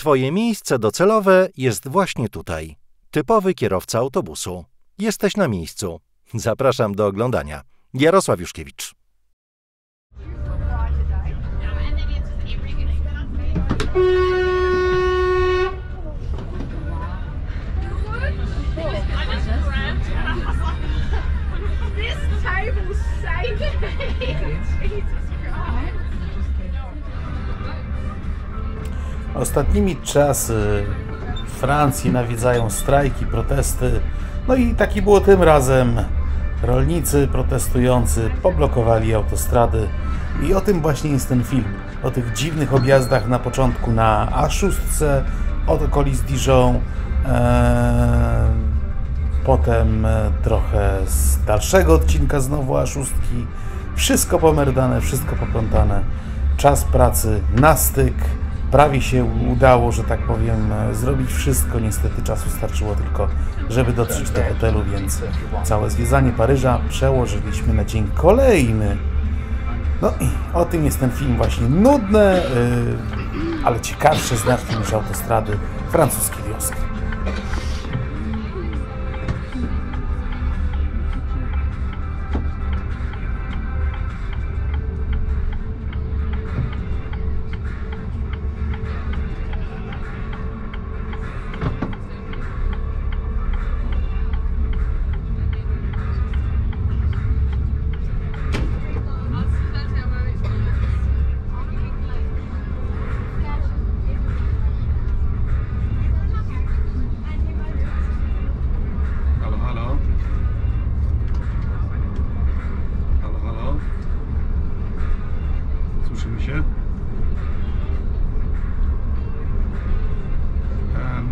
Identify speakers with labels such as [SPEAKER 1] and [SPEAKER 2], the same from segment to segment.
[SPEAKER 1] Twoje miejsce docelowe jest właśnie tutaj. Typowy kierowca autobusu. Jesteś na miejscu. Zapraszam do oglądania. Jarosław Juszkiewicz.
[SPEAKER 2] Ostatnimi czasy w Francji nawiedzają strajki, protesty. No i taki było tym razem. Rolnicy protestujący poblokowali autostrady. I o tym właśnie jest ten film. O tych dziwnych objazdach na początku na A6 od okolic Dijon. Potem trochę z dalszego odcinka znowu A6. Wszystko pomerdane, wszystko poplątane. Czas pracy na styk. Prawie się udało, że tak powiem, zrobić wszystko. Niestety czasu starczyło tylko, żeby dotrzeć do hotelu, więc całe zwiedzanie Paryża przełożyliśmy na dzień kolejny. No i o tym jest ten film właśnie. Nudne, ale ciekawsze znacznie niż autostrady francuskie wioski.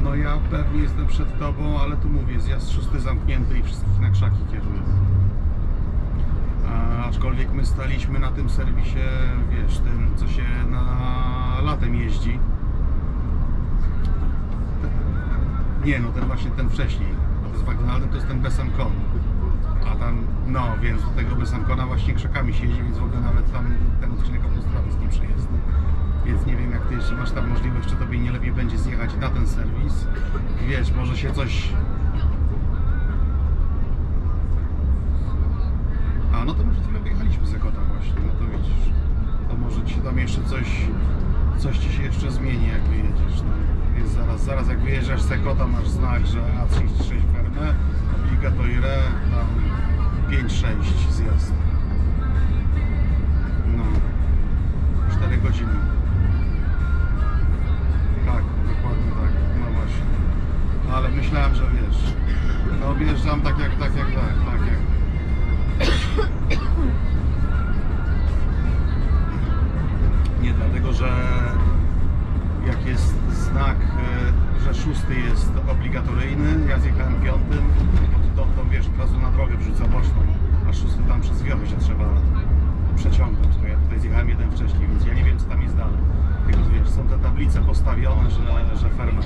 [SPEAKER 3] No ja pewnie jestem przed tobą, ale tu mówię, zjazd 6 zamknięty i wszystkich na krzaki kieruję. Aczkolwiek my staliśmy na tym serwisie, wiesz, tym co się latem jeździ. Nie, no ten właśnie, ten wcześniej. Z McDonaldem to jest ten Besancon. A tam, no więc do tego Besancona właśnie krzakami się jeździ, więc w ogóle nawet tam ten odcinek autostrady jest nieprzejezdny. Więc nie wiem, jak ty jeszcze masz tam możliwość, czy tobie nie lepiej będzie zjechać na ten serwis. Wiesz, może się coś... A, no to my przed chwilą wyjechaliśmy z Zakota właśnie, no to widzisz. To może ci się tam jeszcze coś ci się jeszcze zmieni, jak wyjedziesz. No. Więc zaraz jak wyjeżdżasz z Zakota, masz znak, że A36 fermę, obligatoire, tam 5-6 zjazd. No, 4 godziny. Tak, dokładnie tak, no właśnie. Ale myślałem, że wiesz, no wjeżdżam tak jak. Nie, dlatego, że jak jest znak, że 6 jest obligatoryjny, ja zjechałem 5, to wiesz, od razu na drogę wrzuca boczną, a 6 tam przez wiochę się trzeba przeciągnąć. To ja tutaj zjechałem jeden wcześniej, więc ja nie wiem, co tam jest dalej. Tylko wiesz, są te tablice postawione, że ferma.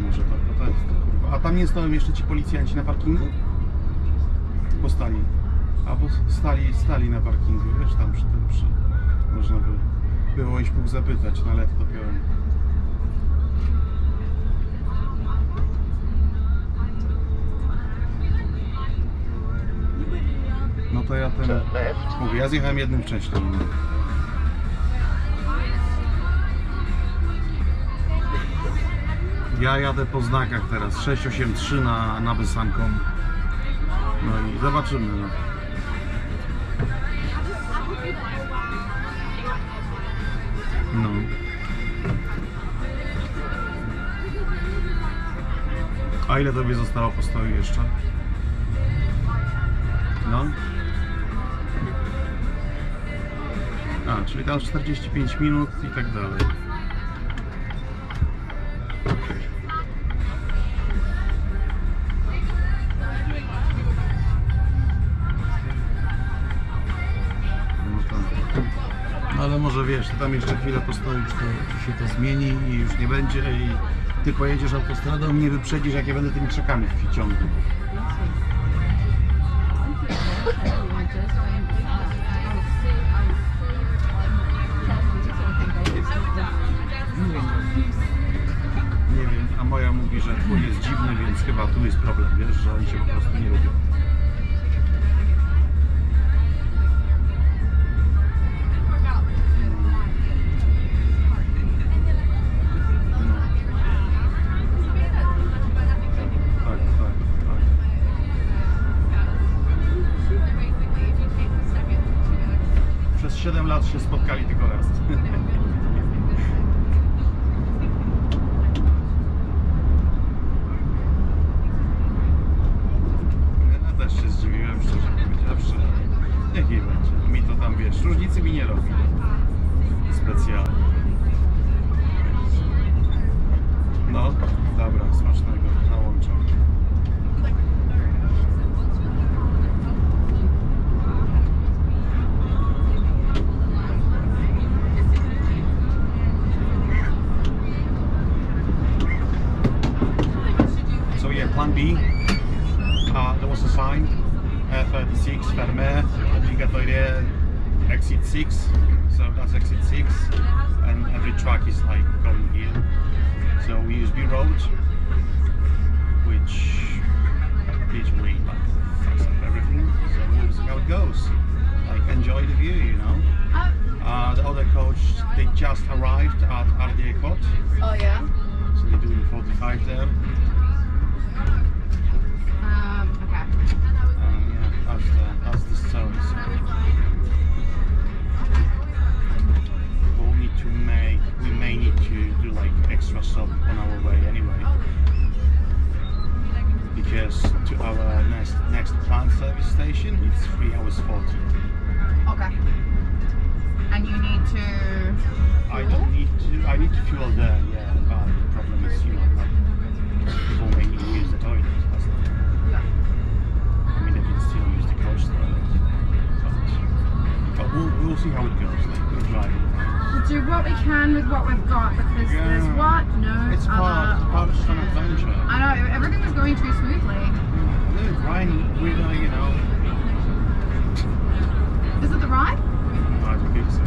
[SPEAKER 3] Może to jest, kurwa. A tam nie stoją jeszcze ci policjanci na parkingu? Bo stali. Albo stali na parkingu, wiesz, tam przy tym, można by było iść mógł zapytać, no ale to dopiero. No to ja mówię, ja zjechałem jednym wcześniej. Ja jadę po znakach teraz, 683 na Besancon. No i zobaczymy. No. No. A ile tobie zostało postoju jeszcze? No. A, czyli tam 45 minut i tak dalej. No ale może wiesz, ty tam jeszcze chwilę postoisz, to się to zmieni i już nie będzie i ty pojedziesz autostradą, mnie wyprzedzisz, jak ja będę tymi krzakami w ciągu. chyba tu jest problem, wiesz, że oni się po prostu nie lubią. Przez 7 lat się spotkali tylko raz. Ja też się zdziwiłem, szczerze powiedziawszy. Niech jej będzie. Mi to tam, wiesz, różnicy mi nie robi. Specjalnie. No, dobra, smacznego. Nałączam. Plan B, there was a sign, 36, fermé, obligatory exit 6, so that's exit 6, and every truck is like going here. So we use B road, which literally like fucks up everything, so we'll see how it goes. Like enjoy the view, you know. The other coach, they just arrived at Airport.
[SPEAKER 4] Oh yeah?
[SPEAKER 3] So they're doing 45 there.
[SPEAKER 4] Okay.
[SPEAKER 3] Yeah, that's the story. So we may need to do like extra stop on our way anyway, because to our next plant service station it's 3 hours 40.
[SPEAKER 4] Okay. And you need to fuel?
[SPEAKER 3] I need to fuel there, yeah, but the problem is, you know, like people may need to use the toilet. That's the thing.
[SPEAKER 4] Yeah.
[SPEAKER 3] I mean, they can still use the coach toilet, but we'll see how it goes. Like we're driving.
[SPEAKER 4] We'll do what we can with what we've got, because there's
[SPEAKER 3] it's part of an adventure.
[SPEAKER 4] I know, everything was going too smoothly.
[SPEAKER 3] The Rhine River, you know.
[SPEAKER 4] Is it the Rhine?
[SPEAKER 3] I think so.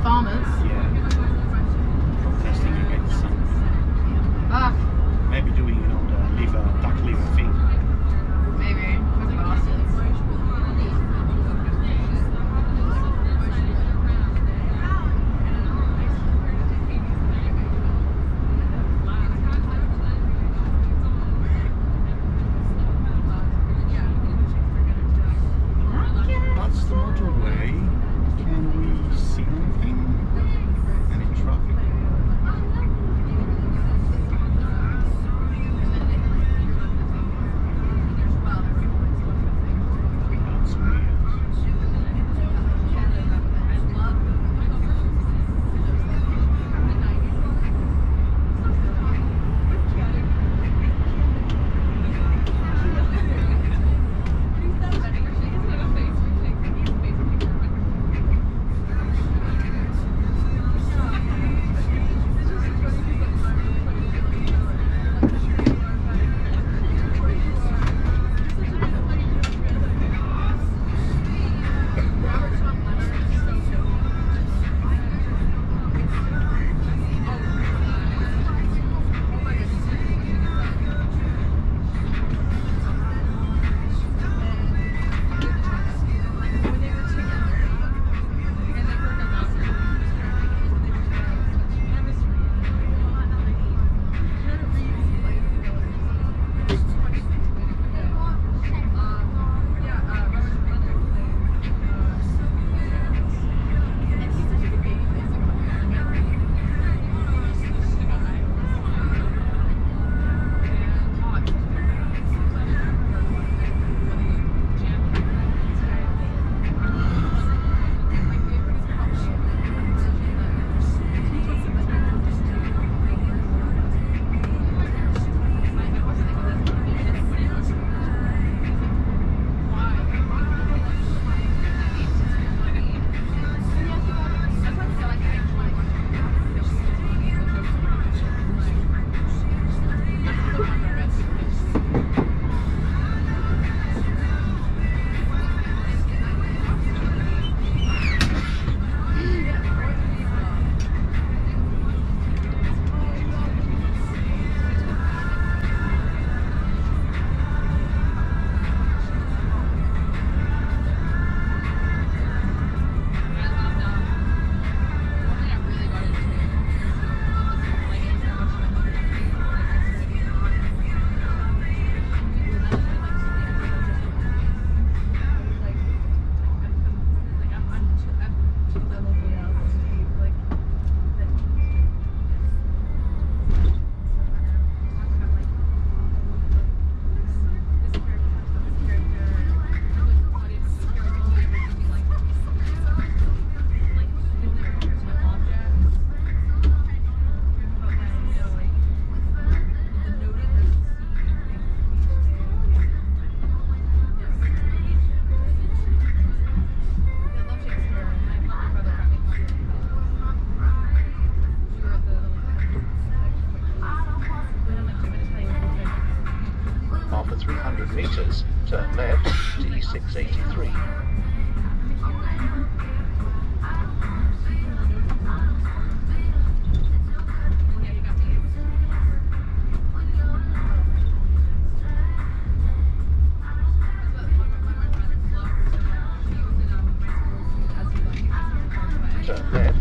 [SPEAKER 4] Farmers?
[SPEAKER 3] Yeah. Protesting against something. Maybe doing, you know, the duck liver thing.
[SPEAKER 4] Maybe.
[SPEAKER 3] That's the motorway. Can we see anything? Any traffic?
[SPEAKER 5] meters, turn left, D683. Turn left.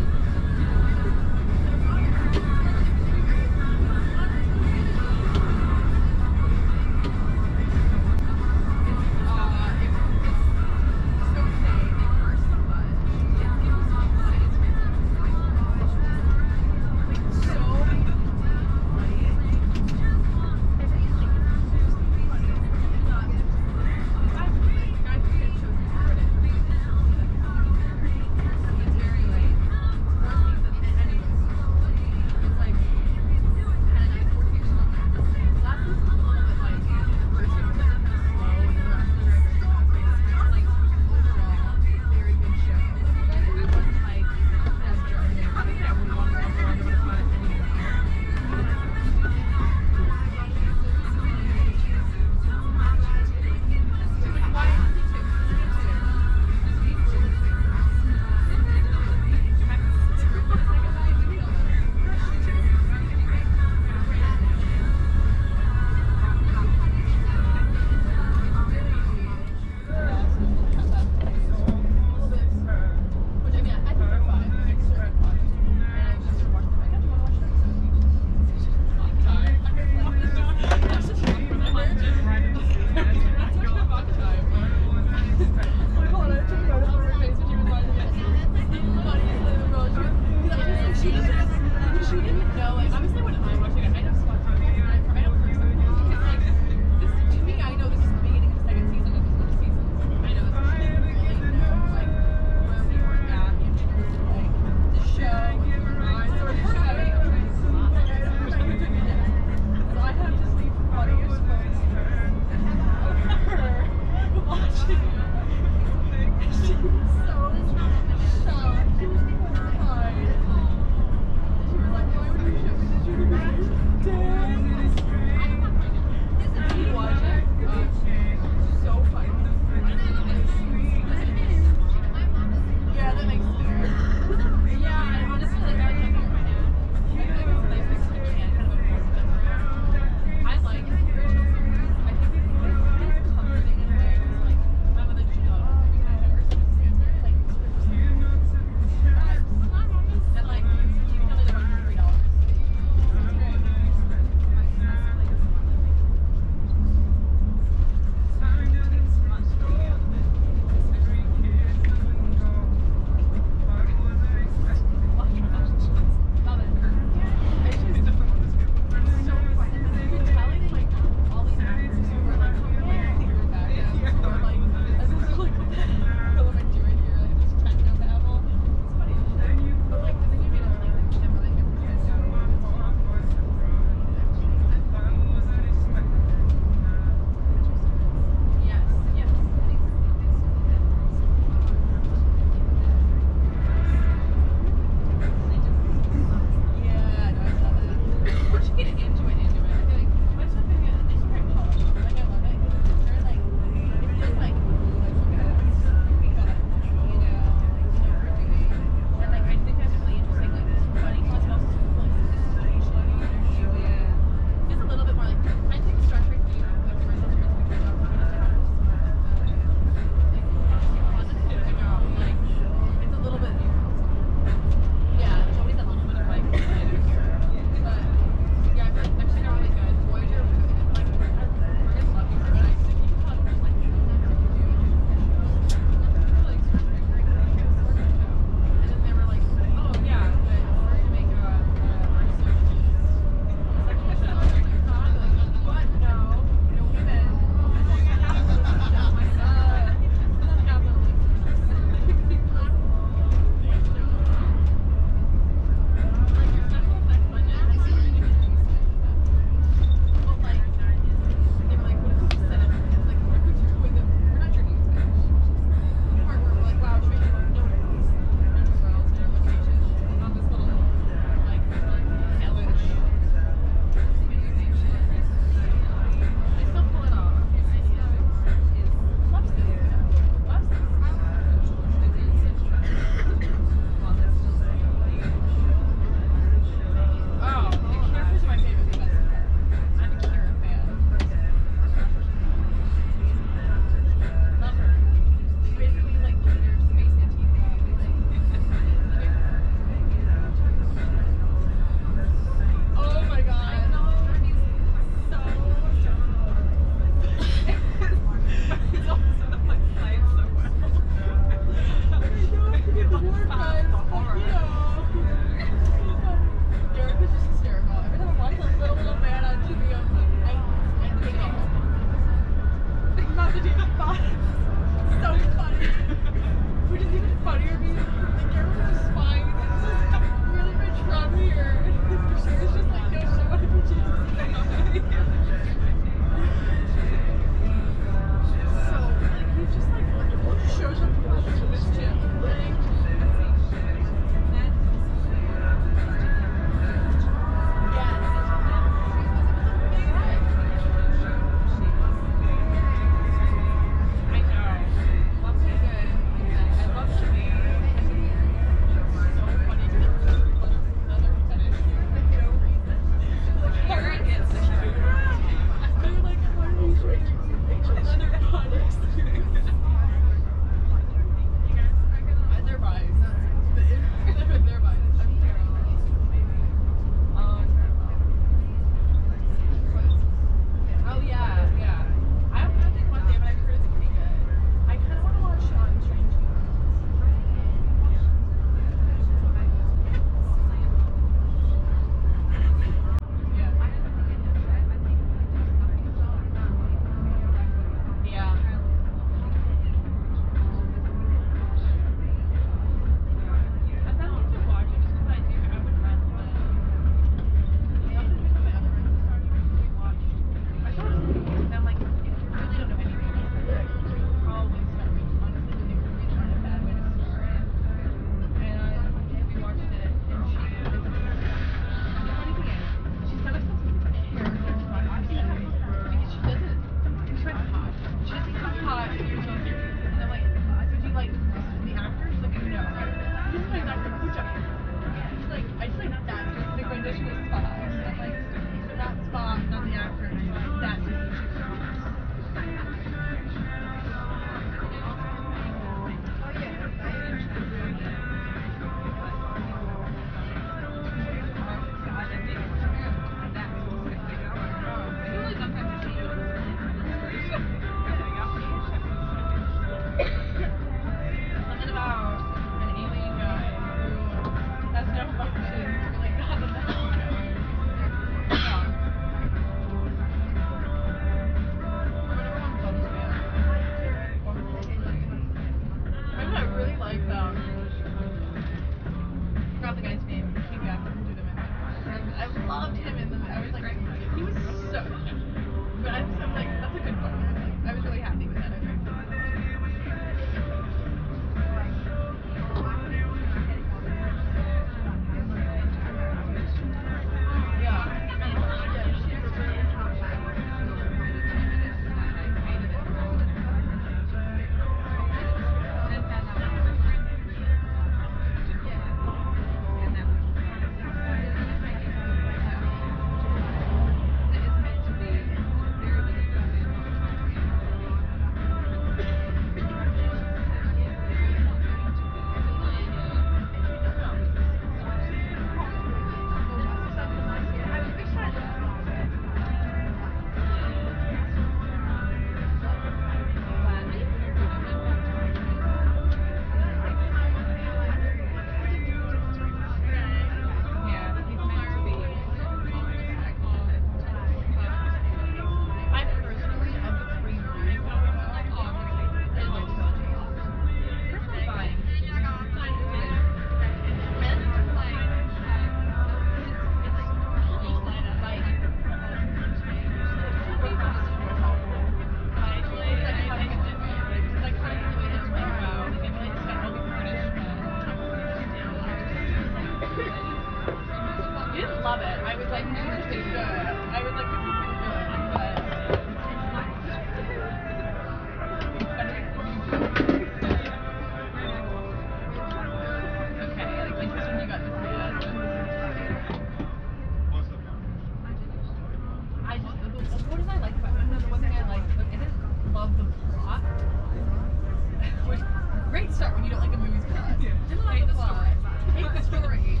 [SPEAKER 6] Didn't like the plot. Hate the story.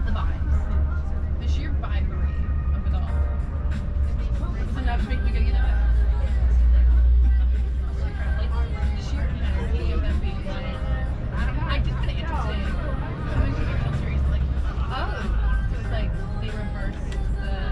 [SPEAKER 6] The vibes. The sheer vibery of it all. It's enough to make you get into it. Like the sheer energy of them being like, I don't know, I just kind of interested coming to the original series, like, oh, so it's like they reversed the.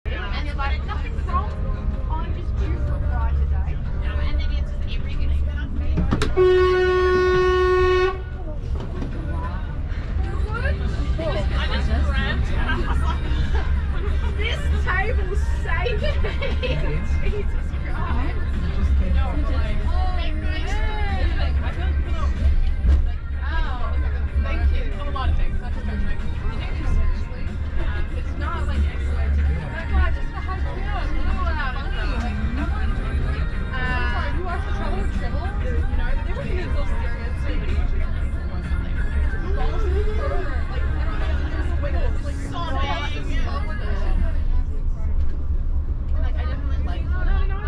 [SPEAKER 6] And they're like, nothing's wrong. I'm just due for a ride today. And then it's just everything. I just grabbed and I was like, this table's saving me. Jesus Christ. No, like, I feel like people don't, like, oh, thank you. A lot of things, not just judgment. You take it seriously. It's not like excellent. Oh my God, just the high school. No, like, no one. Sorry, you watched the Trouble with Tribble? You know, they were these little stereotypes. Almost like, I don't know, there's a wiggle. It's like so big. And like, I definitely like. No,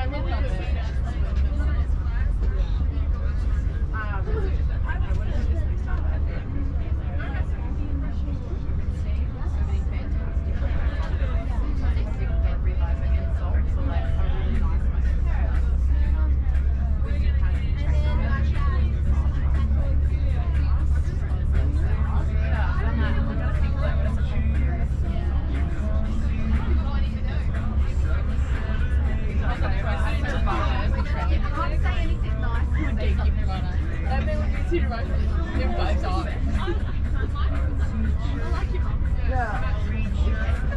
[SPEAKER 6] I really love it.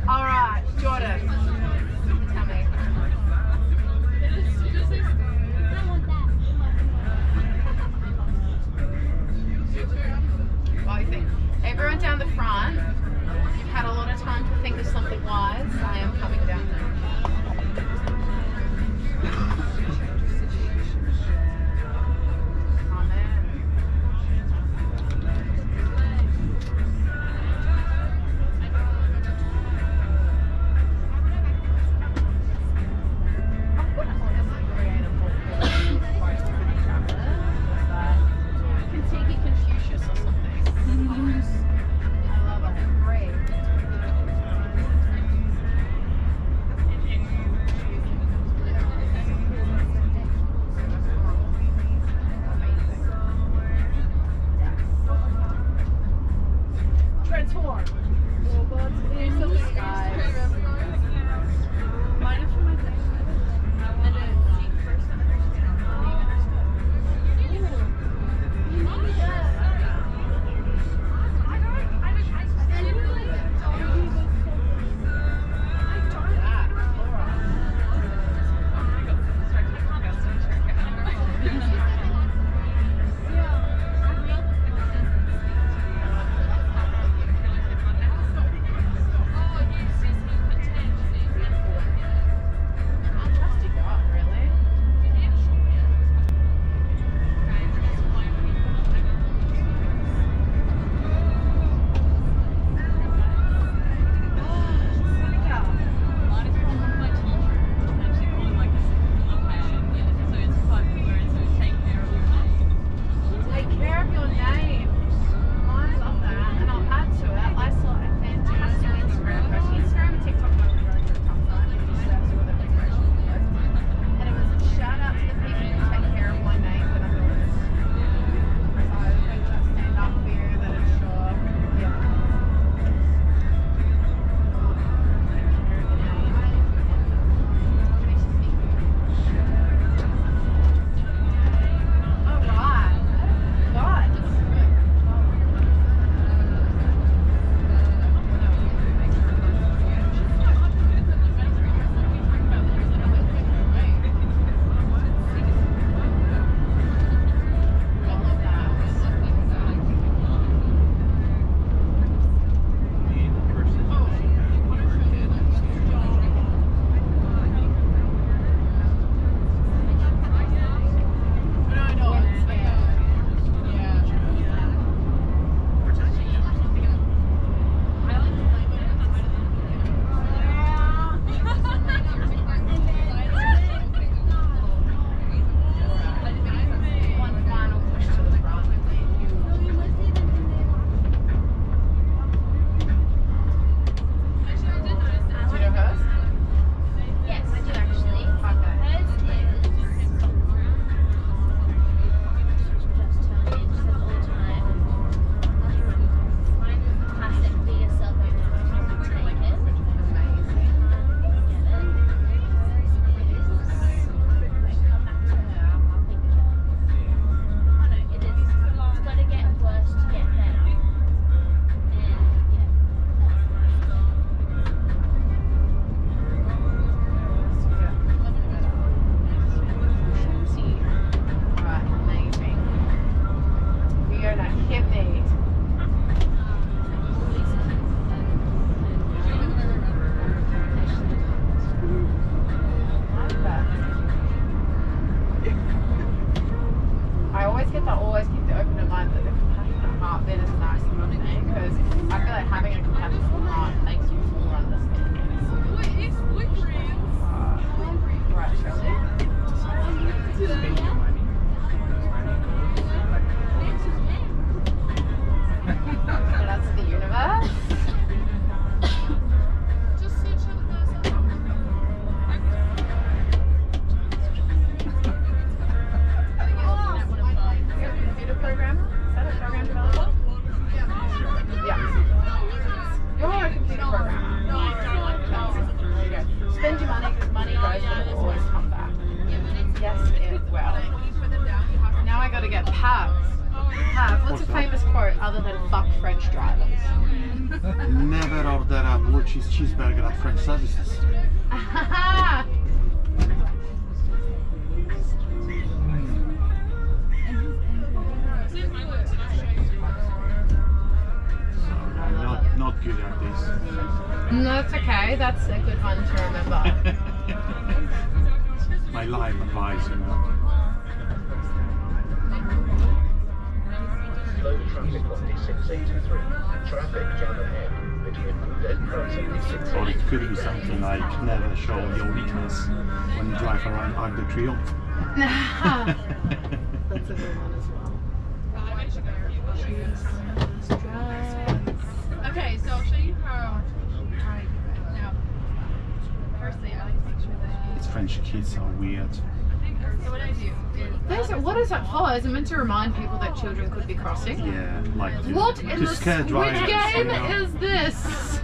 [SPEAKER 6] Alright, Jordan. Tell me. What do you think? Everyone down the front, you've had a lot of time to think of something wise. I am coming down now. fuck French drivers.
[SPEAKER 3] Never order a blue cheese cheeseburger at French services. Not good at this.
[SPEAKER 6] No, it's okay. That's a good one to remember.
[SPEAKER 3] My life advice, you know.
[SPEAKER 5] Slow traffic on D683. Traffic jam ahead between Jednak and D683.
[SPEAKER 3] Or it could be something like never show your weakness when you drive around Arc de Triomphe.
[SPEAKER 6] That's a good one as well. Okay, so I'll show you how I do it. Now, firstly, I like to make sure that...
[SPEAKER 3] It's French kids are weird.
[SPEAKER 6] So what I do is... What is that for? Is it meant to remind people that children could be crossing?
[SPEAKER 3] Yeah, like
[SPEAKER 6] What in
[SPEAKER 3] to
[SPEAKER 6] the
[SPEAKER 3] scare drivers,
[SPEAKER 6] which game
[SPEAKER 3] you know?
[SPEAKER 6] is this?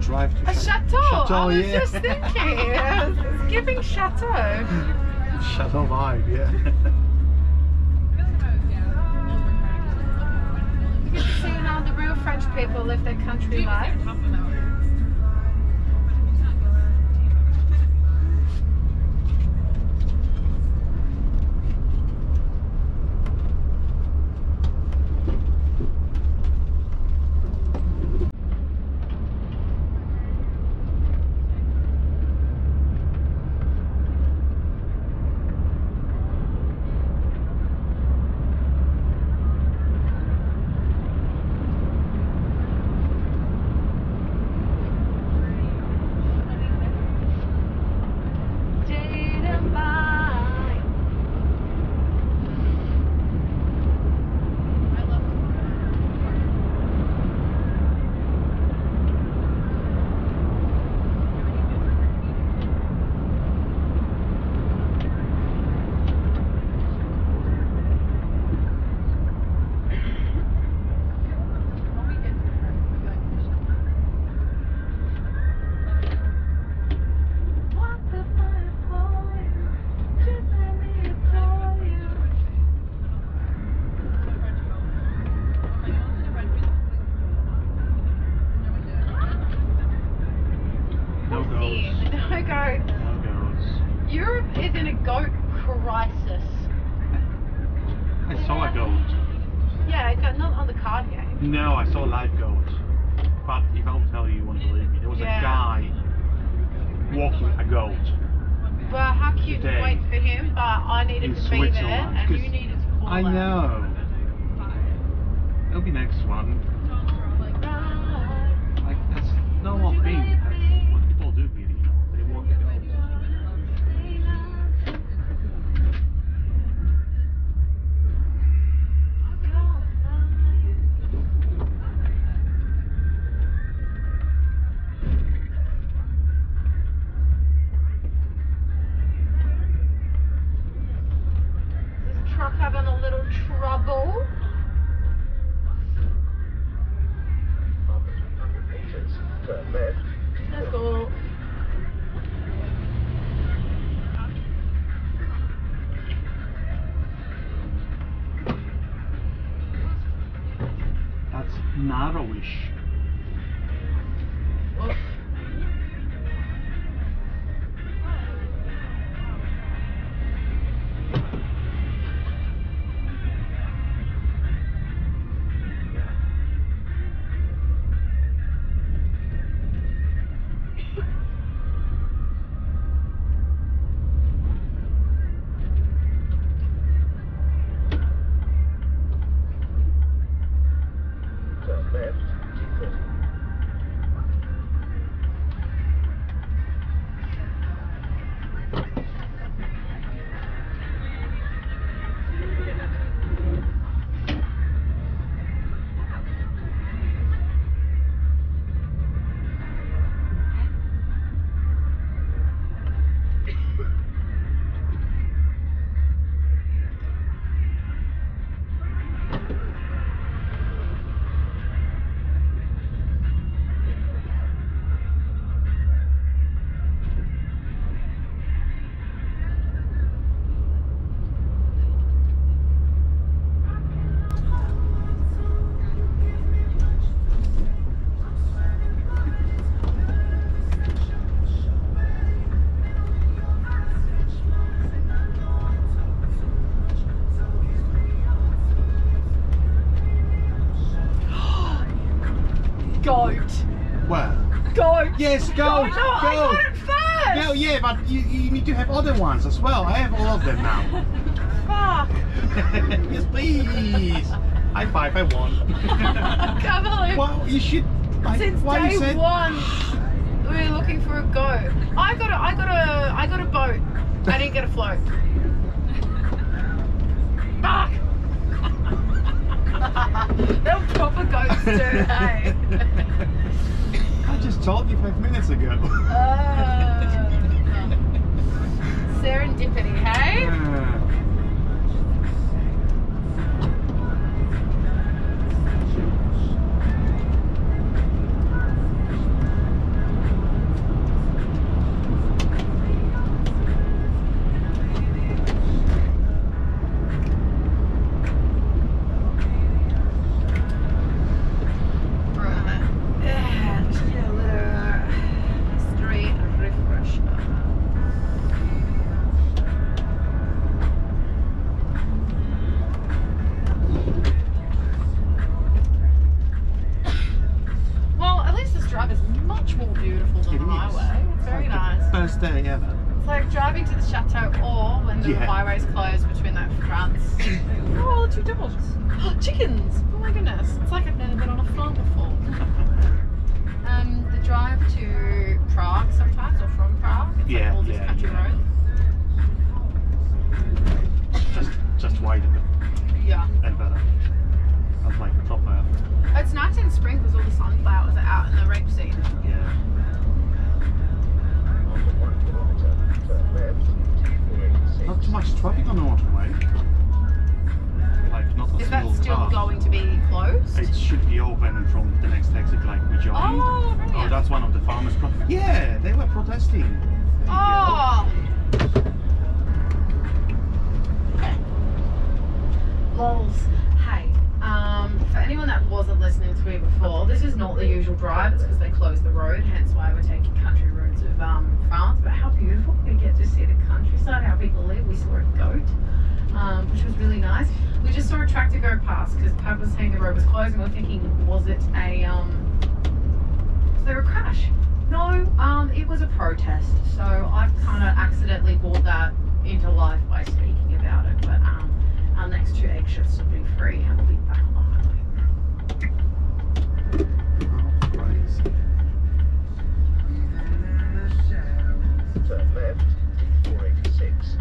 [SPEAKER 3] drive to
[SPEAKER 6] Chateau.
[SPEAKER 3] Chateau,
[SPEAKER 6] I was
[SPEAKER 3] yeah.
[SPEAKER 6] just thinking, it's giving chateau.
[SPEAKER 3] Chateau vibe, yeah.
[SPEAKER 6] You get to see how the real
[SPEAKER 4] French people live their country life. Europe is in a goat crisis.
[SPEAKER 3] I saw a goat.
[SPEAKER 4] Yeah, not on the card game.
[SPEAKER 3] No, I saw a live goat. But if I'll tell you, you won't believe me. There was a guy walking a goat.
[SPEAKER 4] Well, how cute to wait for him, but I needed to be there and you needed to call
[SPEAKER 3] I know. It'll be next one. Like, that's normal thing. That's what people do here, you know. They walk a goat.
[SPEAKER 4] Having a little trouble.
[SPEAKER 5] After 300 meters, turn left.
[SPEAKER 4] Let's go.
[SPEAKER 3] That's narrowish.
[SPEAKER 4] Oof.
[SPEAKER 5] Turn left.
[SPEAKER 4] Goat.
[SPEAKER 3] Where?
[SPEAKER 4] Goat.
[SPEAKER 3] Yes, goat.
[SPEAKER 4] No, I got it first.
[SPEAKER 3] No, yeah, but you need to have other ones as well. I have all of them now.
[SPEAKER 4] Fuck.
[SPEAKER 3] Yes, please. High five, I won.
[SPEAKER 4] I can't believe.
[SPEAKER 3] Well, you should.
[SPEAKER 4] Since
[SPEAKER 3] why
[SPEAKER 4] day
[SPEAKER 3] you said,
[SPEAKER 4] one, we were looking for a goat. I got a boat. I didn't get a float. Fuck. They're proper goats too, hey?
[SPEAKER 3] I just told you 5 minutes ago.
[SPEAKER 4] Serendipity, hey? drive is much more beautiful than the highway. It's very nice.
[SPEAKER 3] Best day ever.
[SPEAKER 4] It's like driving to the chateau or when the highways close between like France. Oh, 2 dogs. Chickens! Oh my goodness. It's like I've never been on a farm before. The drive to Prague sometimes, or from Prague, it's like all these country roads.
[SPEAKER 3] Just wider.
[SPEAKER 4] Yeah.
[SPEAKER 3] And better. That's like proper.
[SPEAKER 4] It's nice in spring because all the sunflowers are out in the rapeseed.
[SPEAKER 3] Yeah. Not too much traffic on the motorway. Like not a
[SPEAKER 4] Is that
[SPEAKER 3] single
[SPEAKER 4] still
[SPEAKER 3] car.
[SPEAKER 4] going to be closed?
[SPEAKER 3] It should be open from the next exit, like we joined.
[SPEAKER 4] Oh, brilliant.
[SPEAKER 3] Oh, that's one of the farmers. Yeah, they were protesting.
[SPEAKER 4] Oh! Lols. Hey, for anyone that wasn't listening to me before, this is not the usual drive. It's because they closed the road, hence why we're taking country roads of France. But how beautiful. We get to see the countryside, how people live. We saw a goat, which was really nice. We just saw a tractor go past because Pab was saying the road was closed and we were thinking, was it a, was there a crash? No, it was a protest. So I've kind of accidentally brought that into life by speaking about it. But our next 2 egg shifts will be free and we'll be back on the highway.
[SPEAKER 5] Turn left, 486.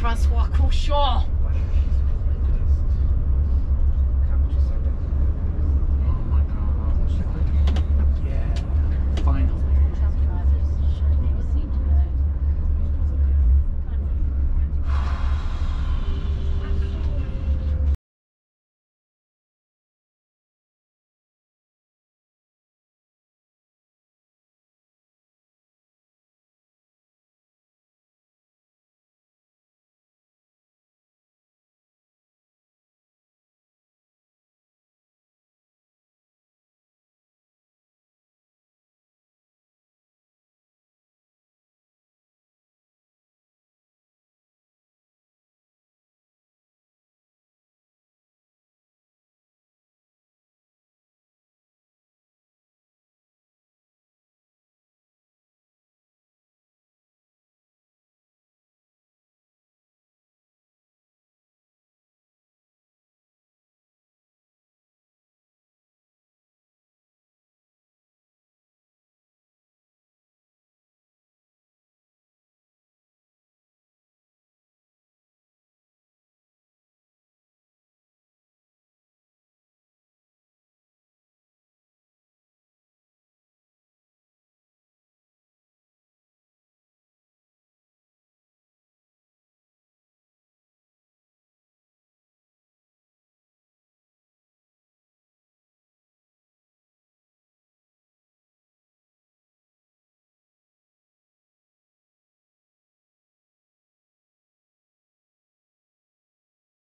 [SPEAKER 4] Francois Cochon.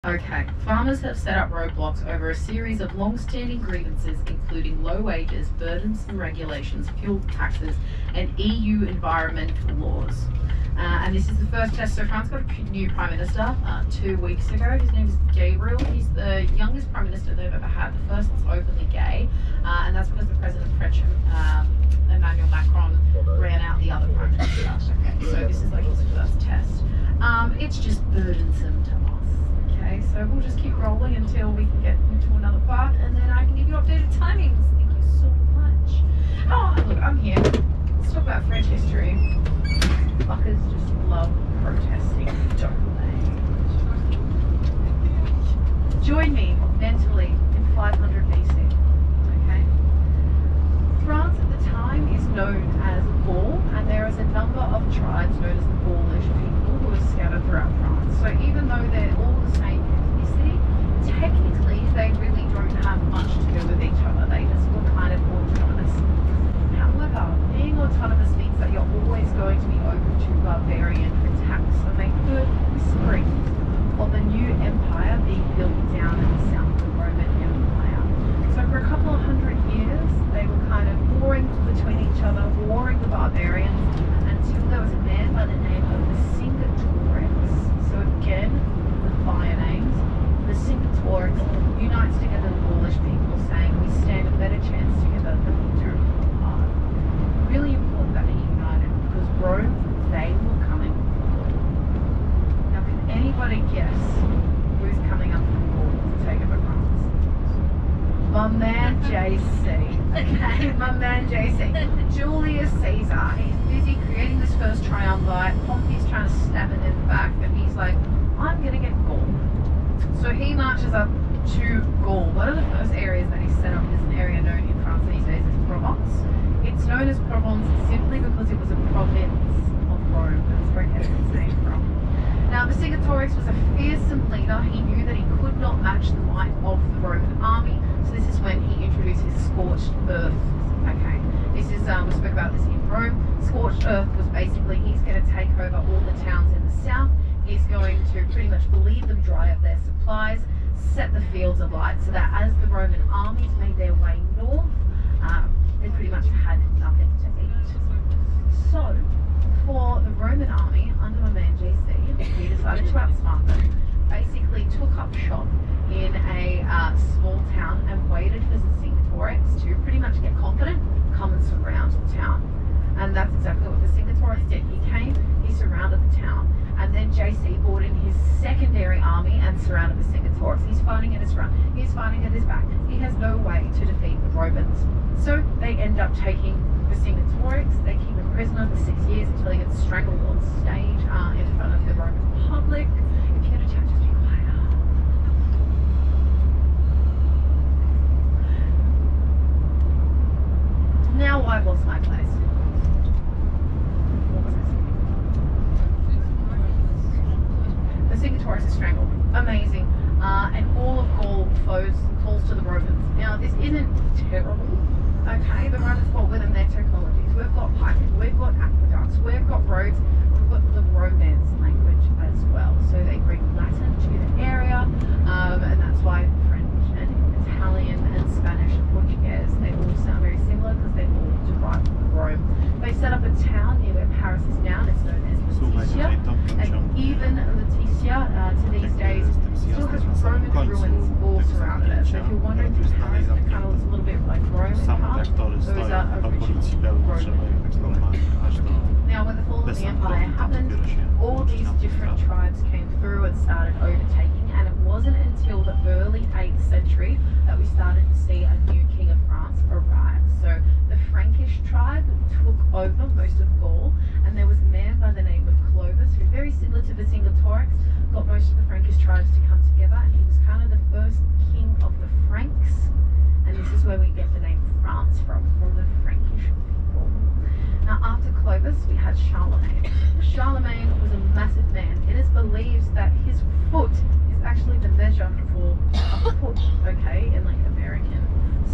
[SPEAKER 4] Okay, farmers have set up roadblocks over a series of long-standing grievances, including low wages, burdensome regulations, fuel taxes, and EU environmental laws. And this is the first test. So France got a new Prime Minister 2 weeks ago. His name is Gabriel. He's the youngest Prime Minister they've ever had, the first that's openly gay. And that's because the President French, Emmanuel Macron, ran out the other Prime Minister. Okay, so this is like his first test. It's just burdensome to us. Okay, so we'll just keep rolling until we can get into another part, and then I can give you updated timings. Thank you so much. Oh, look, I'm here. Let's talk about French history. Fuckers just love protesting, don't they? Join me mentally in 500 BC. Okay? France at the time is known as Gaul, and there is a number of tribes known as the Gaulish people who are scattered throughout France. So even though they're all the same ethnicity, technically they really don't have much to do with each other. They just were kind of autonomous. However, being autonomous means that you're always going to be open to barbarian attacks, and they heard whisperings of a new empire being built down in the south, the Roman Empire. So for a couple of hundred years, they were kind of warring between each other, warring the barbarians, until there was a man by the name of Vercingetorix. So again, the fire names. Vercingetorix unites together the Gaulish people, saying we stand a better chance together than we do apart. Really important that he united, because Rome, they were coming for Gaul. Now, can anybody guess who's coming up from Gaul to take over France? My man JC. Okay, my man JC. Julius Caesar. He's busy creating this first triumvirate. Pompey's trying to stab it in the back, but he's like, I'm gonna get Gaul. So he marches up to Gaul. One of the first areas that he set up is an area known in France these days as Provence. It's known as Provence simply because it was a province of Rome. That's where it gets its name from. Now, Vercingetorix was a fearsome leader. He knew that he could not match the might of the Roman army. So this is when he introduced his scorched earth. Okay, this is we spoke about this in Rome. Scorched earth was basically he's going to take over all the towns in the south. He's going to pretty much bleed them dry of their supplies, set the fields alight, so that as the Roman armies made their way north, they pretty much had nothing to eat. So, for the Roman army, under my man JC, he decided to outsmart them, basically took up shop in a small town and waited for Vercingetorix to pretty much get confident, come and surround the town. And that's exactly what Vercingetorix did. He came, he surrounded the town, and then JC brought in his secondary army and surrounded Vercingetorix. He's fighting at his front, he's fighting at his back. He has no way to defeat the Romans. So they end up taking Vercingetorix. They keep him prisoner for 6 years until he gets strangled on stage in front of the Roman public. If you get a chance, just be quiet. Now I've lost my place. Vercingetorix is strangled. Amazing. And all of Gaul falls to the Romans. Now, this isn't terrible. Okay, the Romans brought with them their technologies. We've got piping, we've got aqueducts, we've got roads, we've got the Romance language as well. So they bring Latin to the area, and that's why French and Italian and Spanish and Portuguese, they all sound very similar because they're all derived from Rome. They set up a town near where Paris is now, and it's known as Letitia, and even Letitia to these days still has Roman ruins all surrounded it. So if you're wondering if Paris kind of looks a little bit like Rome in part, those are original Roman. Now, when the fall of the empire happened, all these different tribes came through and started overtaking, and it wasn't until the early 8th century that we started to see a new king of France arrive. So the Frankish tribe took over most of Gaul, and there was a man by the name of Clovis, who, very similar to Vercingetorix, got most of the Frankish tribes to come together, and he was kind of the first king of the Franks, and this is where we get the name France from the Frankish people. Now, after Clovis, we had Charlemagne. Charlemagne was a massive man. It is believed that his foot is actually the measure for a foot, okay, in like American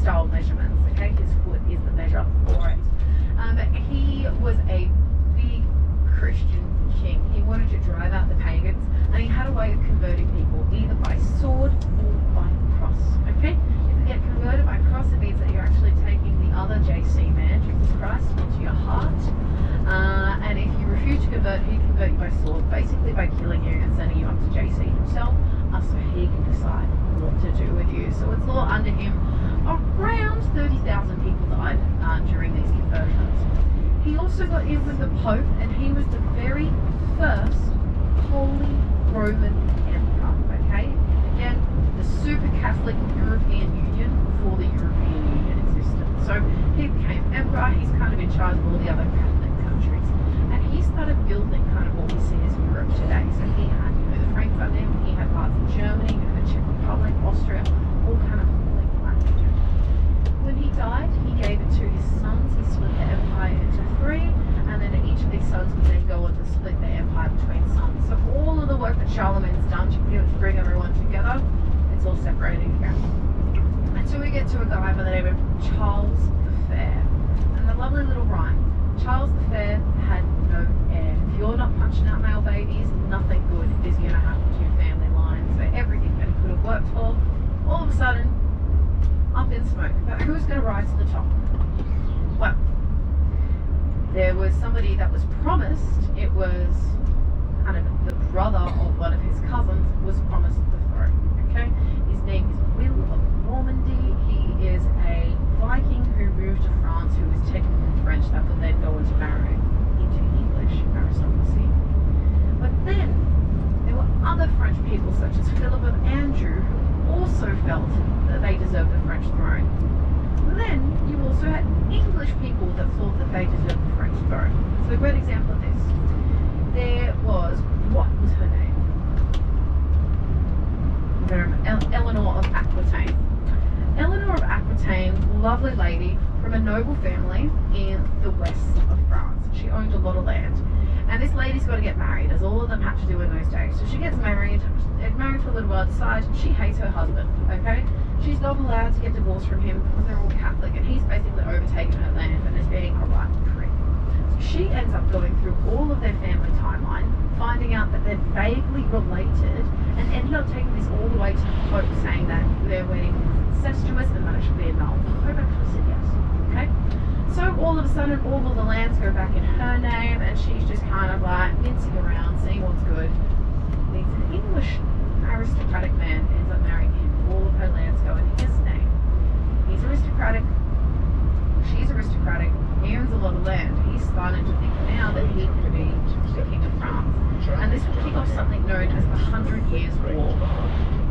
[SPEAKER 4] style measurements, okay? His foot is the measure for it. He was a big Christian king. He wanted to drive out the pagans, and he had a way of converting people, either by died during these conversions. He also got in with the Pope, and he was the very first Holy Roman Emperor, okay? Again, the super Catholic European Union before the European Union existed. So he became emperor, he's kind of in charge of all the other Catholic countries. And he started building kind of what we see as Europe today. So he had, you know, the Frankfurt Dam, he had parts of Germany, you know, the Czech Republic, Austria, all kind of like that region. When he died, he gave it to his sons. He split the empire into 3, and then each of these sons would then go on to split the empire between sons. So all of the work that Charlemagne's done to bring everyone together, it's all separating again. Until we get to a guy by the name of Charles the Fair. And the lovely little rhyme, Charles the Fair had no heir. If you're not punching out male babies, nothing good is going to happen to your family line. So everything that he could have worked for, all of a sudden, up in smoke. But who's going to rise to the top? Well, there was somebody that was promised. It was kind of the brother of one of his cousins was promised the throne. Okay, his name is Will of Normandy. He is a Viking who moved to France, who was technically French, that would then go on to marry into English aristocracy. But then there were other French people, such as Philip of Anjou, who also felt that they deserved the French throne. Then you also had English people that thought that they deserved the French throne. So a great example of this. There was, what was her name? Eleanor of Aquitaine. Eleanor of Aquitaine, lovely lady from a noble family in the west of France. She owned a lot of land. And this lady's got to get married, as all of them had to do in those days. So she gets married, married for a little while, decides she hates her husband, okay? She's not allowed to get divorced from him because they're all Catholic, and he's basically overtaken her land and is being a right prick. So she ends up going through all of their family timeline, finding out that they're vaguely related, and ended up taking this all the way to the Pope, saying that their wedding was incestuous and that it should be annulled. The Pope actually said yes, okay? So all of a sudden, all of the lands go back in her name, and she's just kind of like mincing around, seeing what's good. Meets an English aristocratic man, ends up marrying him. All of her lands go in his name. He's aristocratic, she's aristocratic, he owns a lot of land. He's starting to think now that he can be the King of France. And this will kick off something known as the 100 Years' War.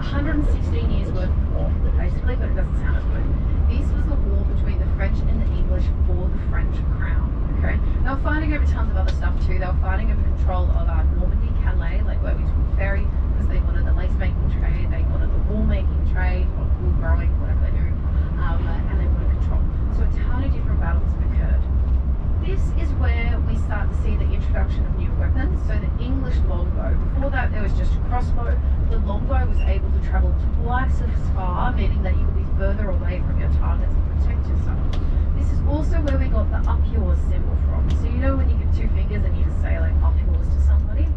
[SPEAKER 4] 116 years worth of war, basically, but it doesn't sound as good. This was the war between the French and the English for the French crown. Okay, they were fighting over tons of other stuff too. They were fighting over control of Normandy, Calais, like where we took the ferry, because they wanted the lace making trade, they wanted the wool making trade, or wool growing, whatever they do, and they wanted control. So a ton of different battles occurred. This is where we start to see the introduction of new weapons. So the English longbow. Before that, there was just a crossbow. The longbow was able to travel twice as far, meaning that you could be further away from your targets and protect yourself. This is also where we got the up yours symbol from. So you know when you give 2 fingers and you just say like up yours to somebody?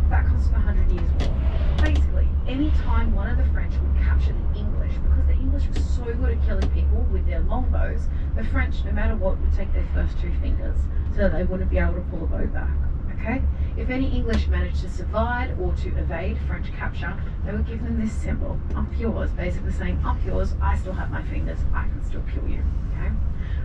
[SPEAKER 4] That comes from 100 Years' War. Basically, any time one of the French would capture the English, because the English were so good at killing people with their longbows, the French, no matter what, would take their first 2 fingers so that they wouldn't be able to pull a bow back. Okay? If any English managed to survive or to evade French capture, they would give them this symbol, up yours, basically saying, up yours, I still have my fingers, I can still kill you. Okay?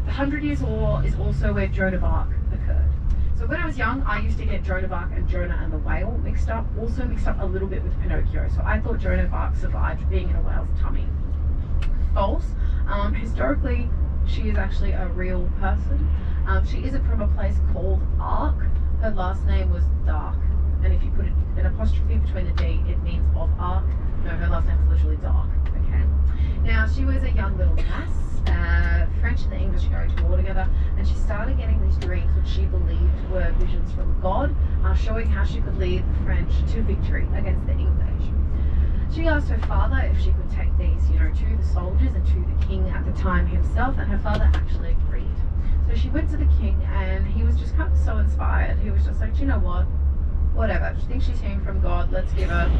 [SPEAKER 4] The 100 Years' War is also where Joan of Arc occurred. So when I was young, I used to get Joan of Arc and Jonah and the whale mixed up, also mixed up a little bit with Pinocchio. So I thought Joan of Arc survived being in a whale's tummy. False. Historically, she is actually a real person. She is from a place called Arc. Her last name was Dark. And if you put an apostrophe between the D, it means of Arc. No, her last name is literally Dark. Okay. Now, she was a young little lass. French and the English go to war together, and she started getting these dreams which she believed were visions from God, showing how she could lead the French to victory against the English. She asked her father if she could take these, to the soldiers and to the king at the time himself, and her father actually agreed. So she went to the king, and he was just kind of so inspired. He was just like, you know what, whatever. She thinks she's hearing from God. Let's give her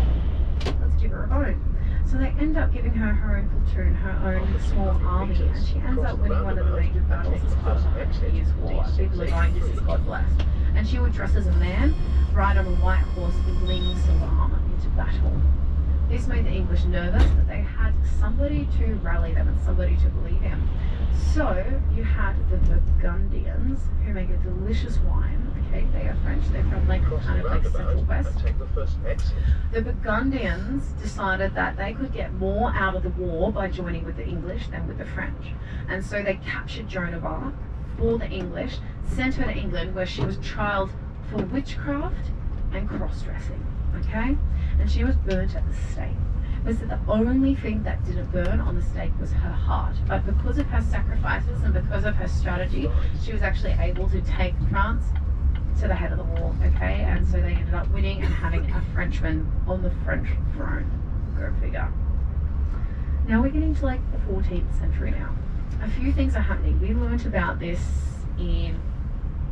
[SPEAKER 4] a bone. So they end up giving her her own platoon, her own small army, and she ends up winning one of the major battles as part of the 100 Years' War. People are going, this is God blessed. And she would dress as a man, ride on a white horse with gleaming silver armor into battle. This made the English nervous, but they had somebody to rally them and somebody to believe in. So you had the Burgundians, who make a delicious wine. Okay, they are French. They're from like kind of like Central West. The Burgundians decided that they could get more out of the war by joining with the English than with the French, and so they captured Joan of Arc for the English, sent her to England, where she was trialed for witchcraft and cross-dressing. Okay, and she was burnt at the stake. It was the only thing that didn't burn on the stake was her heart, but because of her sacrifices and because of her strategy, she was actually able to take France to the head of the wall. Okay, and so they ended up winning and having a Frenchman on the French throne. Go figure. Now we're getting to like the 14th century now. A few things are happening. We learnt about this in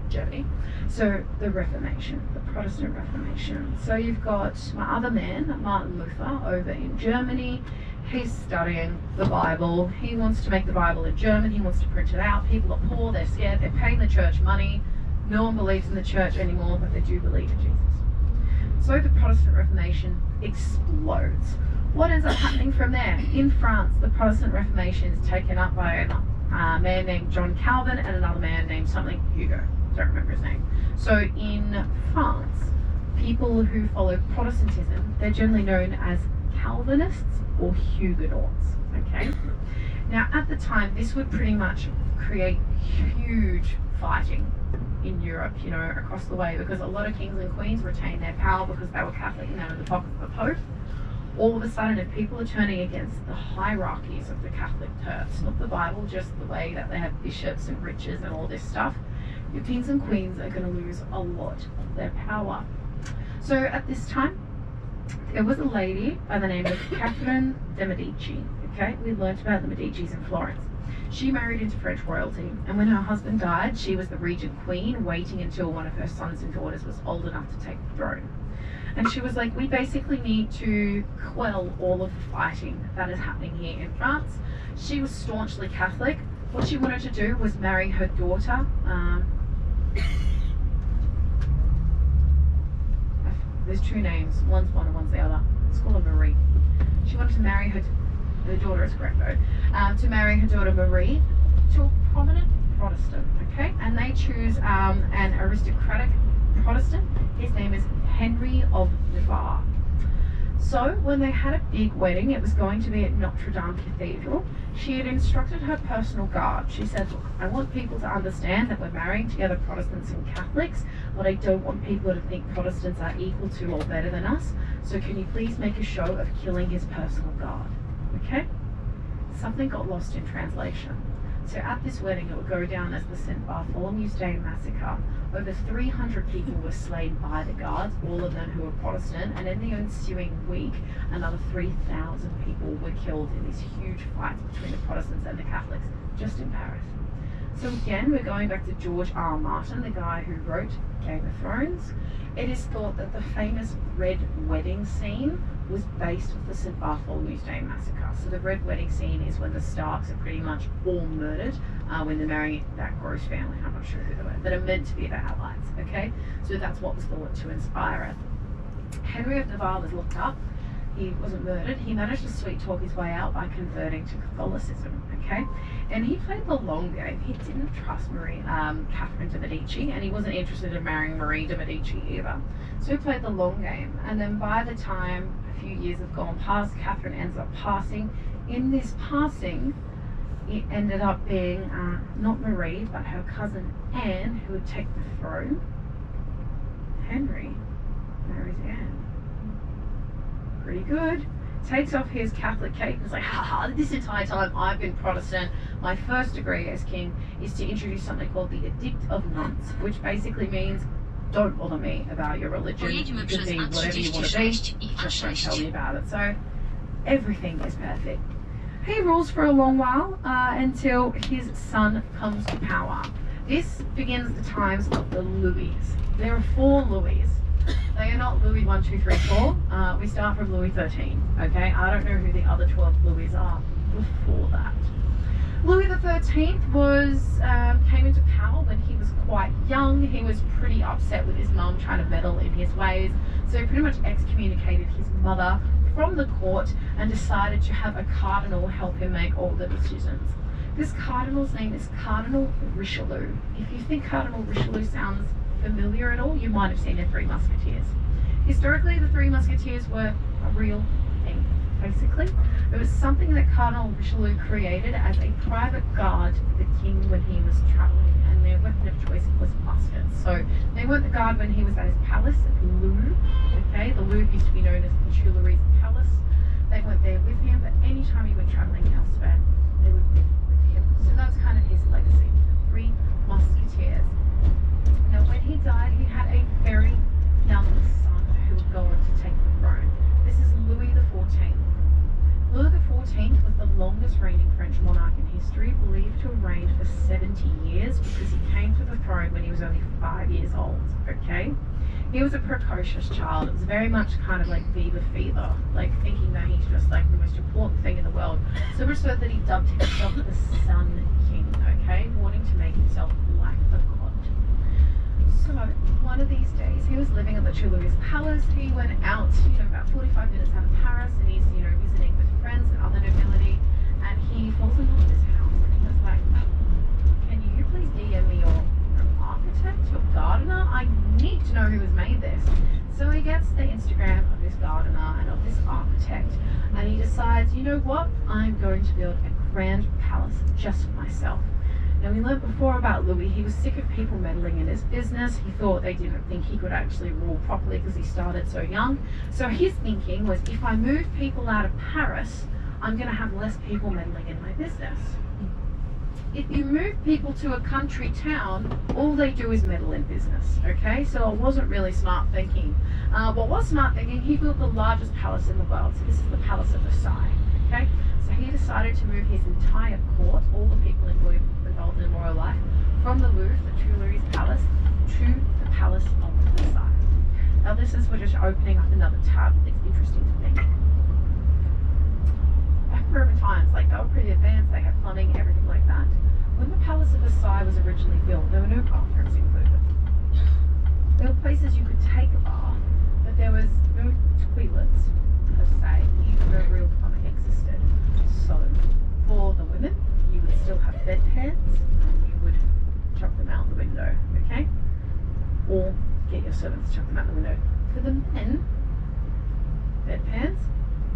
[SPEAKER 4] Germany. So the Reformation, the Protestant Reformation. So you've got my other man, Martin Luther, over in Germany. He's studying the Bible. He wants to make the Bible in German. He wants to print it out. People are poor, they're scared, they're paying the church money. No one believes in the church anymore, but they do believe in Jesus. So the Protestant Reformation explodes. What ends up happening from there? In France, the Protestant Reformation is taken up by a man named John Calvin and another man named something Hugo. Don't remember his name. So in France, people who follow Protestantism, they're generally known as Calvinists or Huguenots. Okay. Now at the time, this would pretty much create huge fighting in Europe, you know, across the way, because a lot of kings and queens retained their power because they were Catholic and they were in the pocket of the Pope. All of a sudden, if people are turning against the hierarchies of the Catholic Church, not the Bible, just the way that they have bishops and riches and all this stuff, your kings and queens are going to lose a lot of their power. So at this time, there was a lady by the name of Catherine de' Medici. Okay, we learnt about the Medicis in Florence. She married into French royalty, and when her husband died, she was the regent queen, waiting until one of her sons and daughters was old enough to take the throne. And she was like, we basically need to quell all of the fighting that is happening here in France. She was staunchly Catholic. What she wanted to do was marry her daughter. There's two names, one's one and one's the other. Let's call her Marie. She wanted to marry her daughter is correct though, to marry her daughter Marie to a prominent Protestant, okay? And they choose an aristocratic Protestant. His name is Henry of Navarre. So when they had a big wedding, it was going to be at Notre Dame Cathedral. She had instructed her personal guard. She said, look, I want people to understand that we're marrying together Protestants and Catholics, but I don't want people to think Protestants are equal to or better than us. So can you please make a show of killing his personal guard? Okay? Something got lost in translation. So at this wedding, it would go down as the St. Bartholomew's Day massacre. Over 300 people were slain by the guards, all of them who were Protestant, and in the ensuing week, another 3,000 people were killed in these huge fights between the Protestants and the Catholics, just in Paris. So again, we're going back to George R. Martin, the guy who wrote Game of Thrones. It is thought that the famous red wedding scene was based off the St. Bartholomew's Day massacre. So the red wedding scene is when the Starks are pretty much all murdered when they're marrying that gross family. I'm not sure who they were, that are meant to be their allies, okay? So that's what was thought to inspire it. Henry of Navarre was looked up. He wasn't murdered. He managed to sweet talk his way out by converting to Catholicism, okay? And he played the long game. He didn't trust Catherine de' Medici, and he wasn't interested in marrying Marie de' Medici either. So he played the long game. And then by the time a few years have gone past, Catherine ends up passing. In this passing, it ended up being not Marie, but her cousin Anne, who would take the throne. Henry marries Anne. Pretty good. Takes off his Catholic cape and is like, haha, this entire time I've been Protestant. My first degree as king is to introduce something called the Edict of Nantes, which basically means don't bother me about your religion. You can be whatever you want to be, just don't tell me about it. So everything is perfect. He rules for a long while until his son comes to power. This begins the times of the Louis. There are 4 Louis. They are not Louis 1, 2, 3, 4. We start from Louis 13. Okay, I don't know who the other 12 Louis are before that. Louis the 13th came into power when he was quite young. He was pretty upset with his mum trying to meddle in his ways, so he pretty much excommunicated his mother from the court and decided to have a cardinal help him make all the decisions. This cardinal's name is Cardinal Richelieu. If you think Cardinal Richelieu sounds familiar at all, you might have seen the Three Musketeers. Historically, the Three Musketeers were a real thing, basically. It was something that Cardinal Richelieu created as a private guard for the king when he was travelling, and their weapon of choice was muskets. So they weren't the guard when he was at his palace at the Louvre. Okay, the Louvre used to be known as the Tuileries Palace. They weren't there with him, but anytime he went travelling elsewhere, they would be with him. So that's kind of his legacy, the Three Musketeers. Now, when he died, he had a very young son who would go on to take the throne. This is Louis XIV. Louis XIV was the longest reigning French monarch in history, believed to have reigned for 70 years because he came to the throne when he was only 5 years old, okay? He was a precocious child. It was very much kind of like Bieber fever, like thinking that he's just like the most important thing in the world. So much so that he dubbed himself the Sun King, okay? Wanting to make himself like a god. So one of these days, he was living at the Tuileries Palace. He went out, about 45 minutes out of Paris, and he's, visiting with friends and other nobility, and he falls in love with this house, and he was like, can you please DM me your architect, your gardener? I need to know who has made this. So he gets the Instagram of this gardener and of this architect, and he decides, you know what, I'm going to build a grand palace just for myself. Now, we learned before about Louis, he was sick of people meddling in his business. He thought they didn't think he could actually rule properly because he started so young. So his thinking was, if I move people out of Paris, I'm going to have less people meddling in my business. If you move people to a country town, all they do is meddle in business, okay? So it wasn't really smart thinking. What was smart thinking, he built the largest palace in the world. So this is the Palace of Versailles, okay? So he decided to move his entire court, all the people involved in royal life, from the Louvre, the Tuileries Palace, to the Palace of Versailles. Now this is, we're just opening up another tab. It's interesting to think. Back in Roman times, like they were pretty advanced, they had plumbing, everything like that. When the Palace of Versailles was originally built, there were no bathrooms included. There were places you could take a bath, but there was no toilets per se, even though real plumbing existed. So for the women, you would still have bedpans and you would chuck them out the window, okay? Or get your servants to chuck them out the window. For the men, bedpans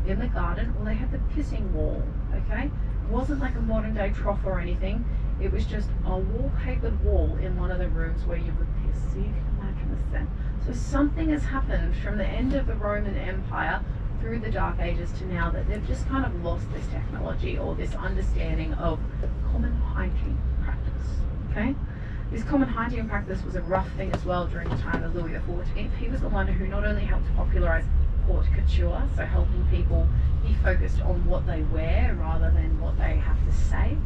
[SPEAKER 4] in the garden, or they had the pissing wall, okay? It wasn't like a modern day trough or anything. It was just a wallpapered wall in one of the rooms where you would piss. So you can imagine the scene. So something has happened from the end of the Roman Empire through the Dark Ages to now that they've just kind of lost this technology or this understanding of common hygiene practice, okay? This common hygiene practice was a rough thing as well during the time of Louis XIV. He was the one who not only helped popularise haute couture, so helping people be focused on what they wear rather than what they have to say.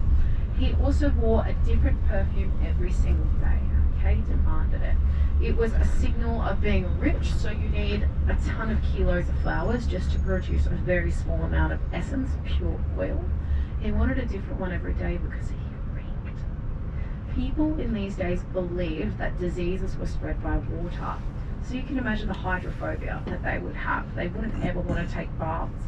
[SPEAKER 4] He also wore a different perfume every single day, okay? He demanded it. It was a signal of being rich, so you need a ton of kilos of flowers just to produce a very small amount of essence, pure oil. He wanted a different one every day because he reeked. People in these days believed that diseases were spread by water. So you can imagine the hydrophobia that they would have. They wouldn't ever want to take baths.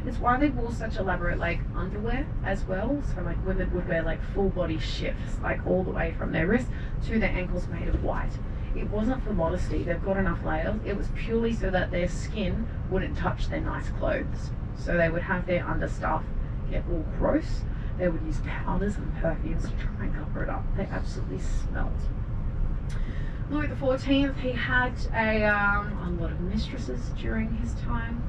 [SPEAKER 4] It's why they wore such elaborate underwear as well. So women would wear full body shifts, all the way from their wrists to their ankles made of white. It wasn't for modesty, they've got enough layers. It was purely so that their skin wouldn't touch their nice clothes. So they would have their understuff get all gross. They would use powders and perfumes to try and cover it up. They absolutely smelled. Louis XIV, he had a lot of mistresses during his time.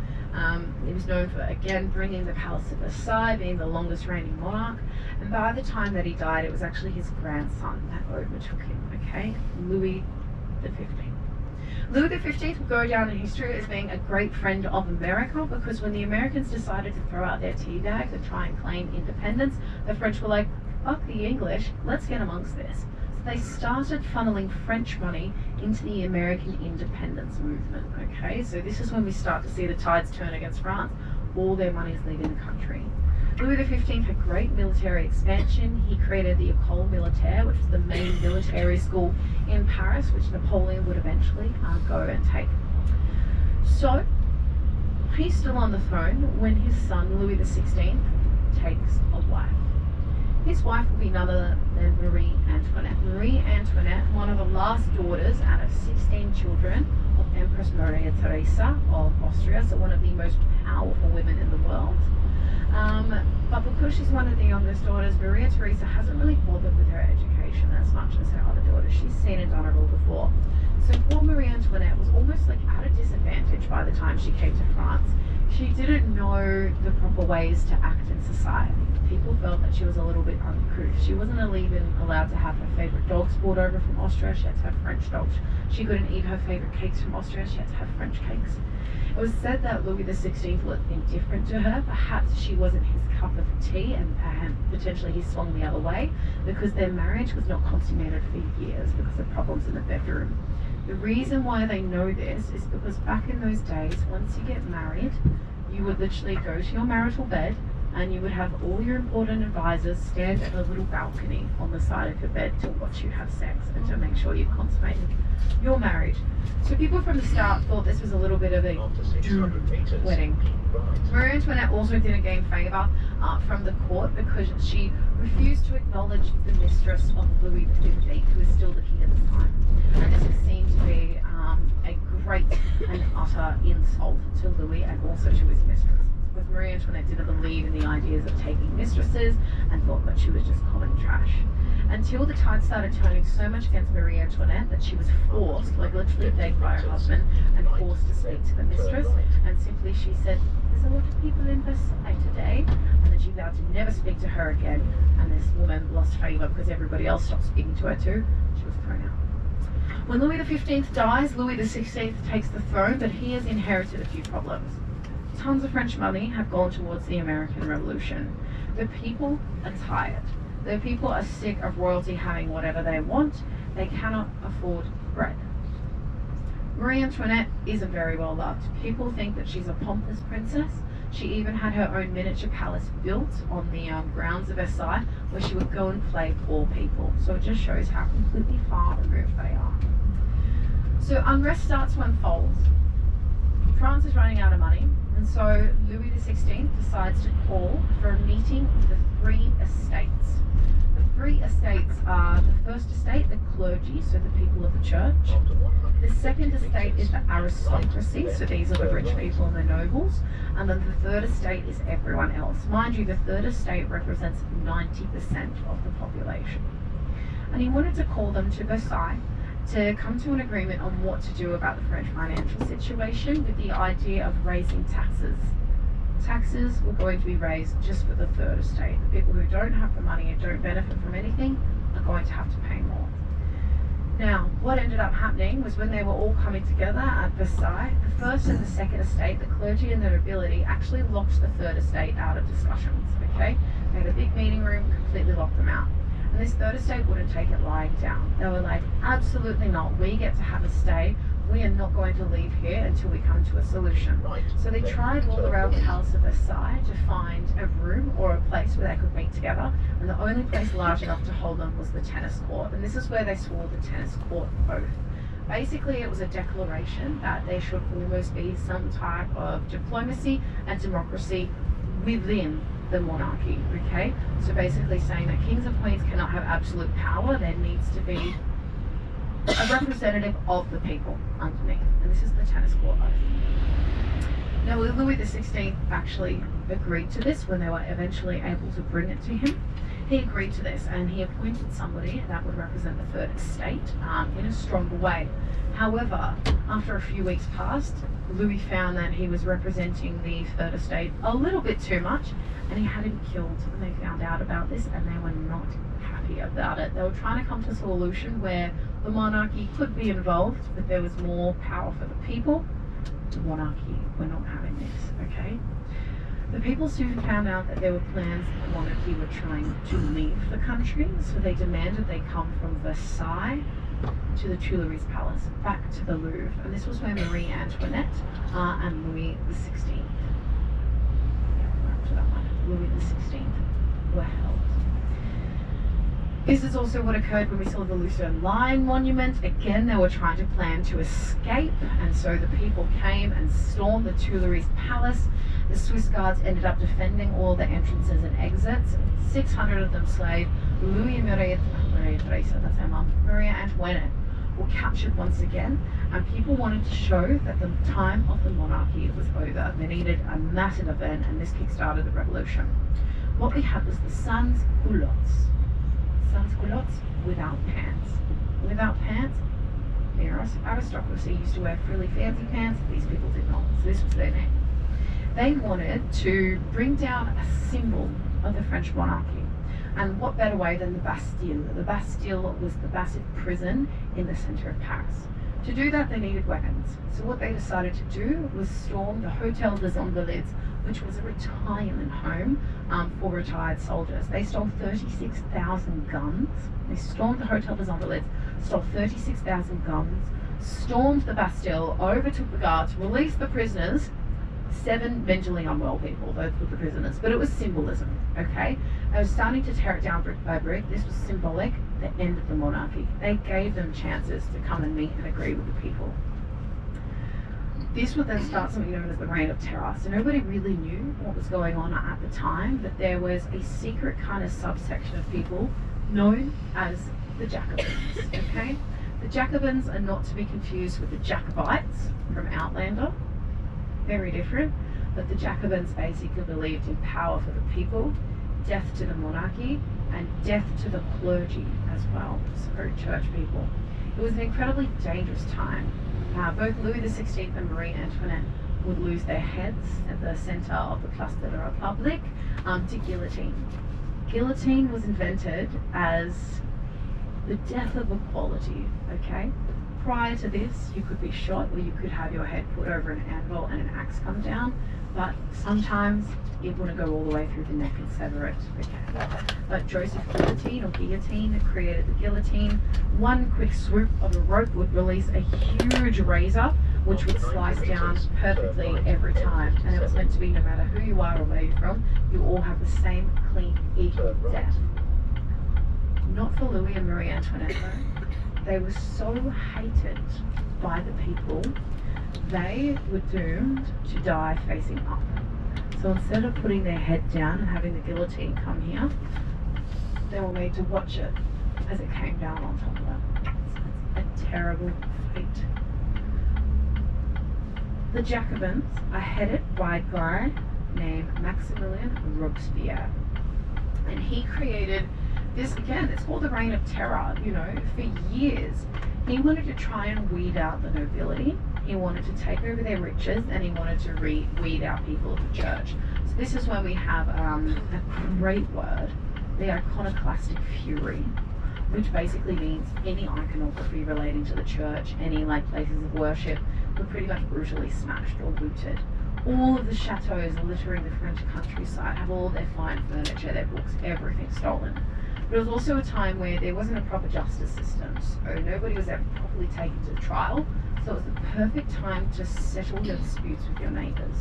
[SPEAKER 4] He was known for, again, bringing the Palace of Versailles, being the longest reigning monarch. And by the time that he died, it was actually his grandson that overtook him, okay? Louis XV. Louis XV will go down in history as being a great friend of America, because when the Americans decided to throw out their tea bags and try and claim independence, the French were like, fuck the English, let's get amongst this. So they started funneling French money into the American independence movement, okay? So this is when we start to see the tides turn against France. All their money is leaving the country. Louis XV had great military expansion. He created the École Militaire, which was the main military school in Paris, which Napoleon would eventually go and take. So he's still on the throne when his son, Louis XVI, takes a wife. His wife will be none other than Marie Antoinette. Marie Antoinette, one of the last daughters out of 16 children of Empress Maria Theresa of Austria, so one of the most powerful women in the world. But because she's one of the youngest daughters, Maria Theresa hasn't really bothered with her education as much as her other daughters. She's seen and done it all before. So poor Marie Antoinette was almost like at a disadvantage by the time she came to France. She didn't know the proper ways to act in society. People felt that she was a little bit uncouth. She wasn't even allowed to have her favourite dogs brought over from Austria. She had to have French dogs. She couldn't eat her favourite cakes from Austria. She had to have French cakes. It was said that Louis XVI was indifferent to her. Perhaps she wasn't his cup of tea, and potentially he swung the other way because their marriage was not consummated for years because of problems in the bedroom. The reason why they know this is because back in those days, once you get married, you would literally go to your marital bed and you would have all your important advisors stand at a little balcony on the side of your bed to watch you have sex and to make sure you've consummated your marriage. So people from the start thought this was a little bit of a doomed wedding. Marie Antoinette also didn't gain favour from the court because she refused to acknowledge the mistress of Louis XV, who was still the king at the time. And this was seen to be a great and utter insult to Louis and also to his mistress. Because Marie Antoinette didn't believe in the ideas of taking mistresses and thought that she was just common trash. Until the tide started turning so much against Marie Antoinette that she was forced, like literally begged by her husband and forced to speak to the mistress, and simply she said, "There's a lot of people in Versailles today," and then she vowed to never speak to her again, and this woman lost favour because everybody else stopped speaking to her too. She was thrown out. When Louis XV dies, Louis XVI takes the throne, but he has inherited a few problems. Tons of French money have gone towards the American Revolution. The people are tired. The people are sick of royalty having whatever they want. They cannot afford bread. Marie Antoinette isn't very well loved. People think that she's a pompous princess. She even had her own miniature palace built on the grounds of Versailles where she would go and play poor people. So it just shows how completely far removed they are. So unrest starts to unfold. France is running out of money, and so Louis XVI decides to call for a meeting of the three estates. The three estates are the first estate, the clergy, so the people of the church. The second estate is the aristocracy, so these are the rich people and the nobles. And then the third estate is everyone else. Mind you, the third estate represents 90% of the population. And he wanted to call them to Versailles to come to an agreement on what to do about the French financial situation with the idea of raising taxes. Taxes were going to be raised just for the third estate. The people who don't have the money and don't benefit from anything are going to have to pay more. Now, what ended up happening was when they were all coming together at Versailles, the first and the second estate, the clergy and the nobility, actually locked the third estate out of discussions, okay? They had a big meeting room, completely locked them out. And this third estate wouldn't take it lying down. They were like, absolutely not. We get to have a stay. We are not going to leave here until we come to a solution. So they tried all around the Palace of Versailles to find a room or a place where they could meet together. And the only place large enough to hold them was the tennis court. And this is where they swore the tennis court oath. Basically, it was a declaration that there should almost be some type of diplomacy and democracy within the monarchy, okay? So basically saying that kings and queens cannot have absolute power. There needs to be a representative of the people underneath. And this is the tennis court oath. Now, Louis XVI actually agreed to this when they were eventually able to bring it to him. He agreed to this and he appointed somebody that would represent the third estate in a stronger way. However, after a few weeks passed, Louis found that he was representing the third estate a little bit too much, and he had him killed. And they found out about this and they were not happy about it. They were trying to come to a solution where the monarchy could be involved, but there was more power for the people. The monarchy were not having this, okay? The people soon found out that there were plans that the monarchy were trying to leave the country, so they demanded they come from Versailles to the Tuileries Palace, back to the Louvre. And this was where Marie Antoinette and Louis XVI, Louis XVI were held. This is also what occurred when we saw the Lucerne Lion Monument. Again, they were trying to plan to escape, and so the people came and stormed the Tuileries Palace. The Swiss guards ended up defending all the entrances and exits. 600 of them slain. Louis Maria Antoinette were captured once again, and people wanted to show that the time of the monarchy was over. They needed a massive event, and this kick-started the revolution. What we had was the sans culottes. Sans culottes without pants. Without pants, the aristocracy used to wear really fancy pants. These people did not, so this was their name. They wanted to bring down a symbol of the French monarchy. And what better way than the Bastille? The Bastille was the massive prison in the centre of Paris. To do that, they needed weapons. So what they decided to do was storm the Hotel des Invalides, which was a retirement home for retired soldiers. They stole 36,000 guns. They stormed the Hotel des Invalides, stole 36,000 guns, stormed the Bastille, overtook the guards, released the prisoners. 7 mentally unwell people, those were the prisoners, but it was symbolism, okay? They were starting to tear it down brick by brick. This was symbolic, the end of the monarchy. They gave them chances to come and meet and agree with the people. This would then start something known as the Reign of Terror. So nobody really knew what was going on at the time, but there was a secret kind of subsection of people known as the Jacobins, okay? The Jacobins are not to be confused with the Jacobites from Outlander. Very different, but the Jacobins basically believed in power for the people, death to the monarchy, and death to the clergy as well, so church people. It was an incredibly dangerous time. Both Louis XVI and Marie Antoinette would lose their heads at the centre of the Place de la République to guillotine. Guillotine was invented as the death of equality, okay? Prior to this, you could be shot or you could have your head put over an anvil and an axe come down, but sometimes it wouldn't go all the way through the neck and sever it. Okay. But Joseph Guillotine or Guillotine created the guillotine. One quick swoop of a rope would release a huge razor which would slice down perfectly every time, and it was meant to be no matter who you are or where you're from, you all have the same clean, equal death. Not for Louis and Marie Antoinette though. They were so hated by the people, they were doomed to die facing up. So instead of putting their head down and having the guillotine come here, they were made to watch it as it came down on top of them. It's a terrible fate. The Jacobins are headed by a guy named Maximilien Robespierre. And he created this, again, it's called the Reign of Terror, you know, for years. He wanted to try and weed out the nobility. He wanted to take over their riches, and he wanted to weed out people of the church. So this is when we have a great word, the iconoclastic fury, which basically means any iconography relating to the church, any like places of worship, were pretty much brutally smashed or looted. All of the chateaux littering the French countryside have all their fine furniture, their books, everything stolen. But it was also a time where there wasn't a proper justice system, so nobody was ever properly taken to trial, so it was the perfect time to settle your disputes with your neighbours.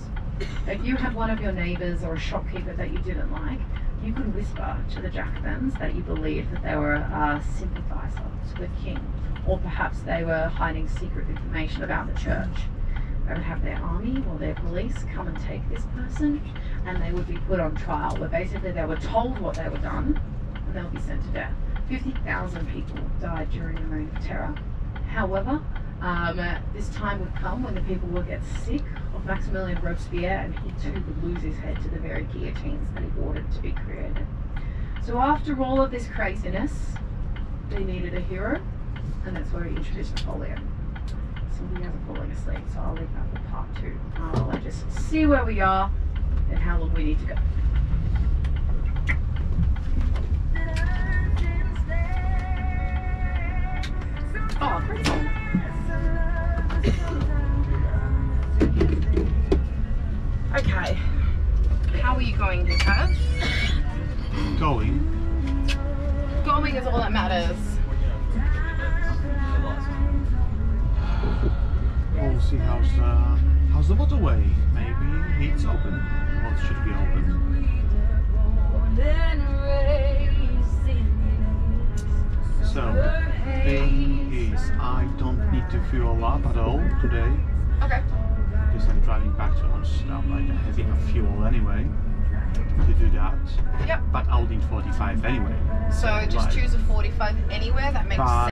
[SPEAKER 4] If you had one of your neighbours or a shopkeeper that you didn't like, you could whisper to the Jacobins that you believed that they were a sympathiser to the king, or perhaps they were hiding secret information about the church. They would have their army or their police come and take this person, and they would be put on trial, where basically they were told what they were done, and they'll be sent to death. 50,000 people died during the Reign of Terror. However, this time would come when the people would get sick of Maximilien Robespierre, and he too would lose his head to the very guillotines that he ordered to be created. So after all of this craziness, they needed a hero, and that's where he introduced Napoleon. Somebody hasn't fallen asleep, so I'll leave that for part 2. I'll just see where we are and how long we need to go. Oh, great song. Okay, how are you going, Dad?
[SPEAKER 3] Going.
[SPEAKER 4] Going is all that matters.
[SPEAKER 3] We'll see how's the waterway. Maybe it's open. Or it should be open. So, thing is, I don't need to fuel up at all today.
[SPEAKER 6] Okay.
[SPEAKER 3] Because I'm driving back to Amsterdam, like I have enough fuel anyway to do that.
[SPEAKER 6] Yep.
[SPEAKER 3] But I'll need 45 anyway.
[SPEAKER 6] So just choose a 45 anywhere, that makes sense.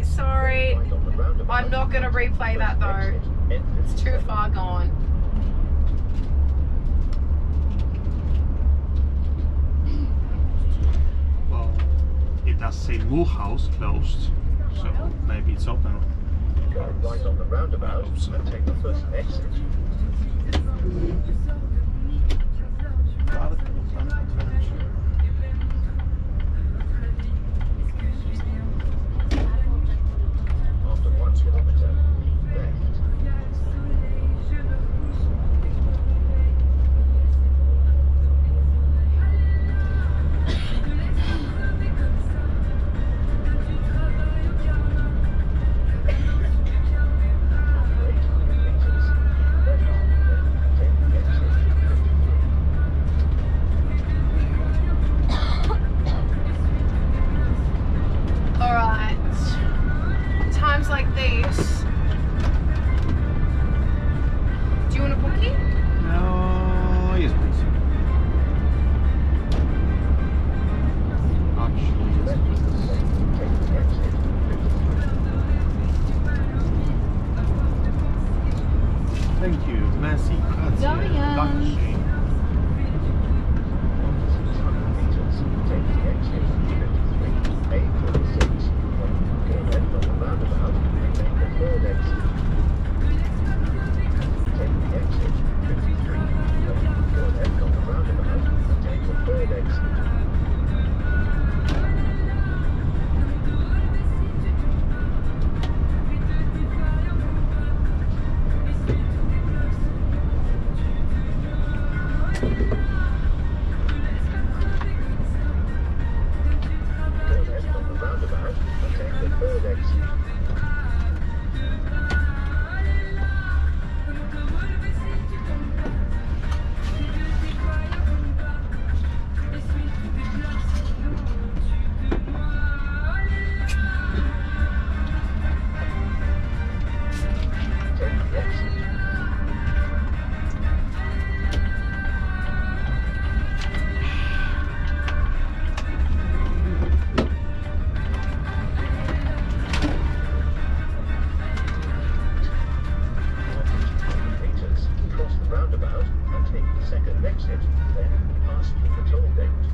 [SPEAKER 6] Sorry. I'm not going to replay that though. It's too far gone.
[SPEAKER 3] Well, it does say Mulhouse closed, so maybe it's open.
[SPEAKER 5] Go right on the roundabout and take the first exit. After 1 kilometer, left.
[SPEAKER 6] Alright. Times like these. Do you want a bookie?
[SPEAKER 3] No, yes please. Actually, yes please. Thank you, merci, grazie, dankeschön.
[SPEAKER 5] 600 meters, take the exit 53, A46. Go left on the roundabout and take the third exit. Take the exit 53, go left on the roundabout and take the third exit. Go left on the roundabout and take the third exit. Take the exit. Meters, cross the roundabout and take the second exit, then pass through the toll gate.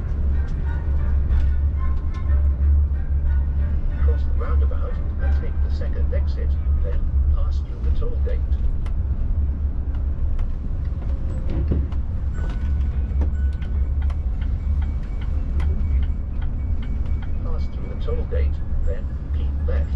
[SPEAKER 5] Cross the roundabout and take the second exit, then pass through the toll gate. Pass through the toll gate, then keep left.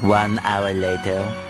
[SPEAKER 7] 1 hour later.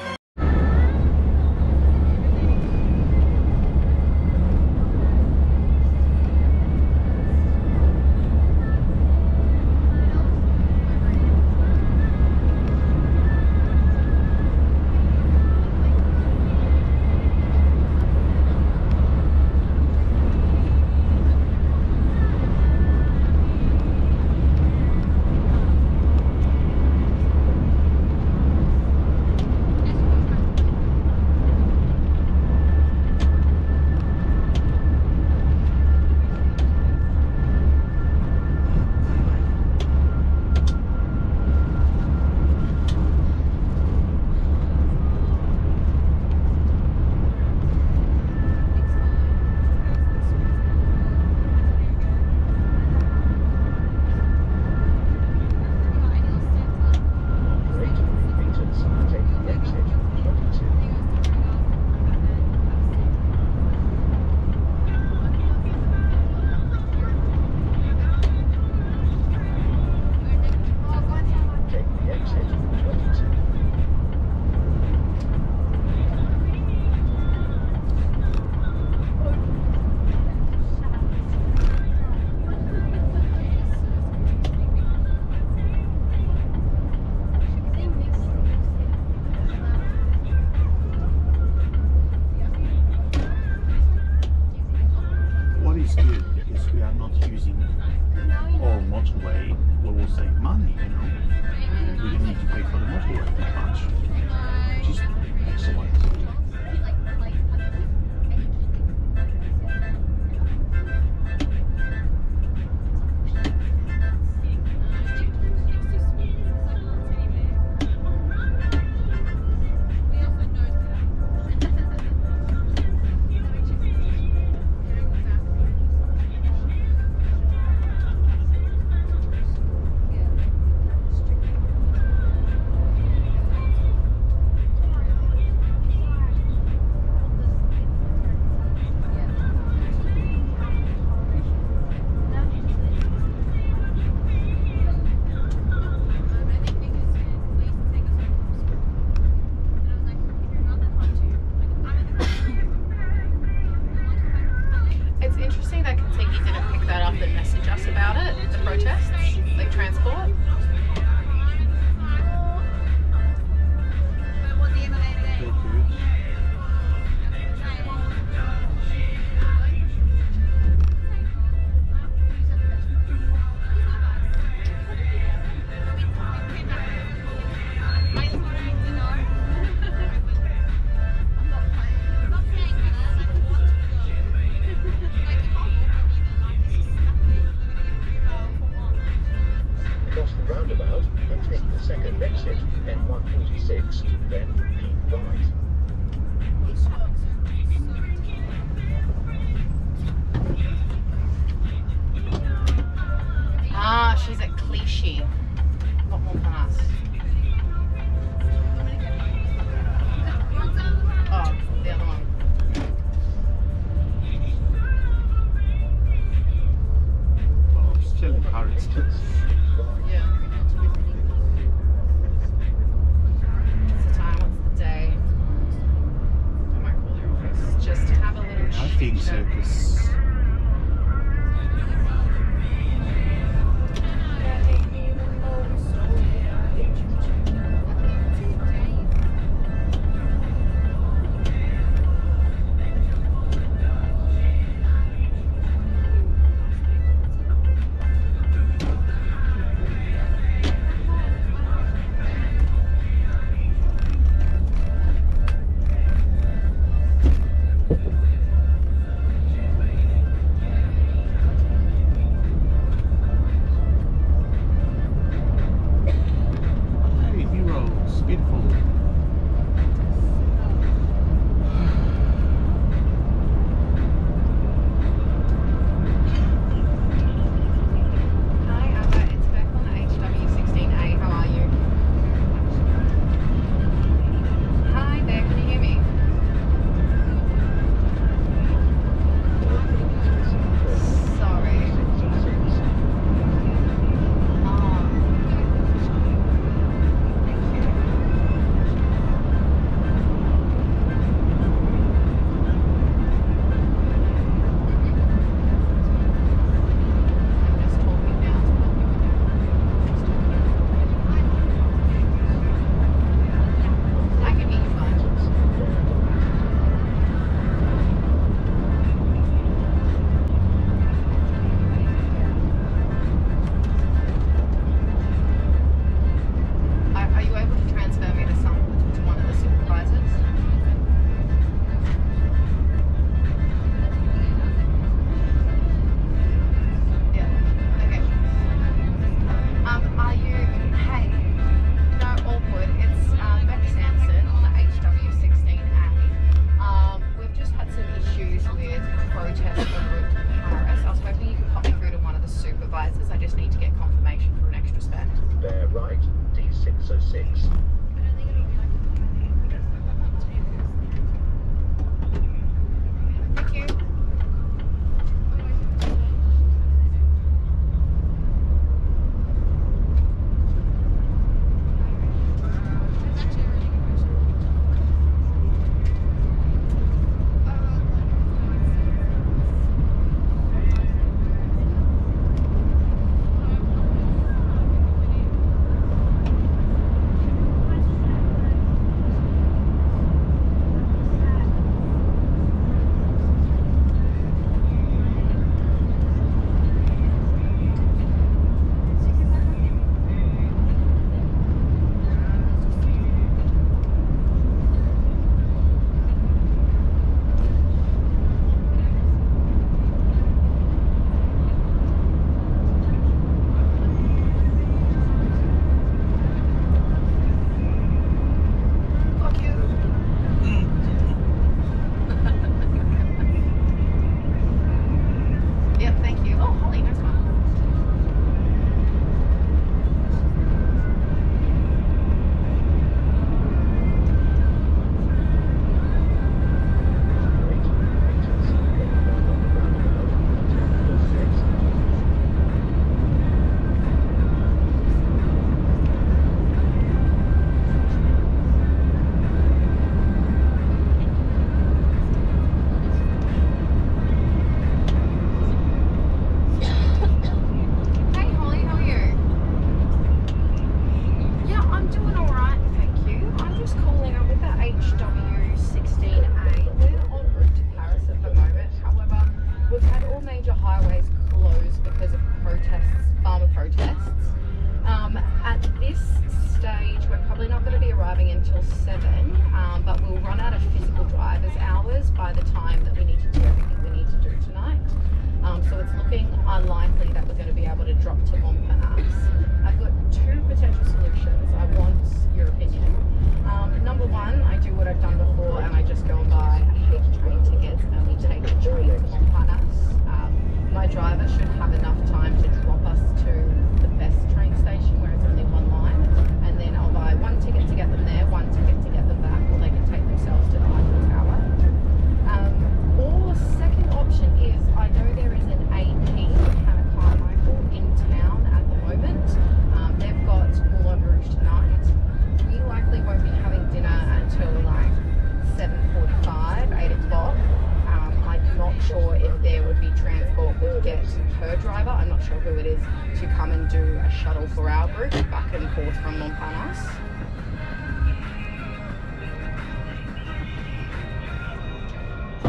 [SPEAKER 7] driver, I'm not sure who it is, to come and do a shuttle for our group back and forth from Montparnasse.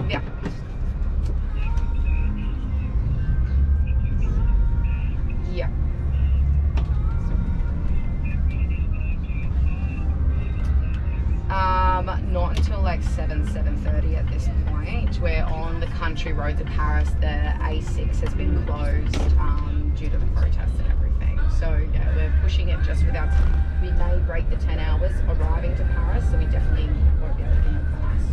[SPEAKER 7] Yeah. Yeah. Not until like 7:30 at this point. We're on the country roads of Paris. The A6 has been closed due to the protests and everything. So yeah, we're pushing it just without. We may break the 10 hours arriving to Paris, so we definitely won't be able to get Paris.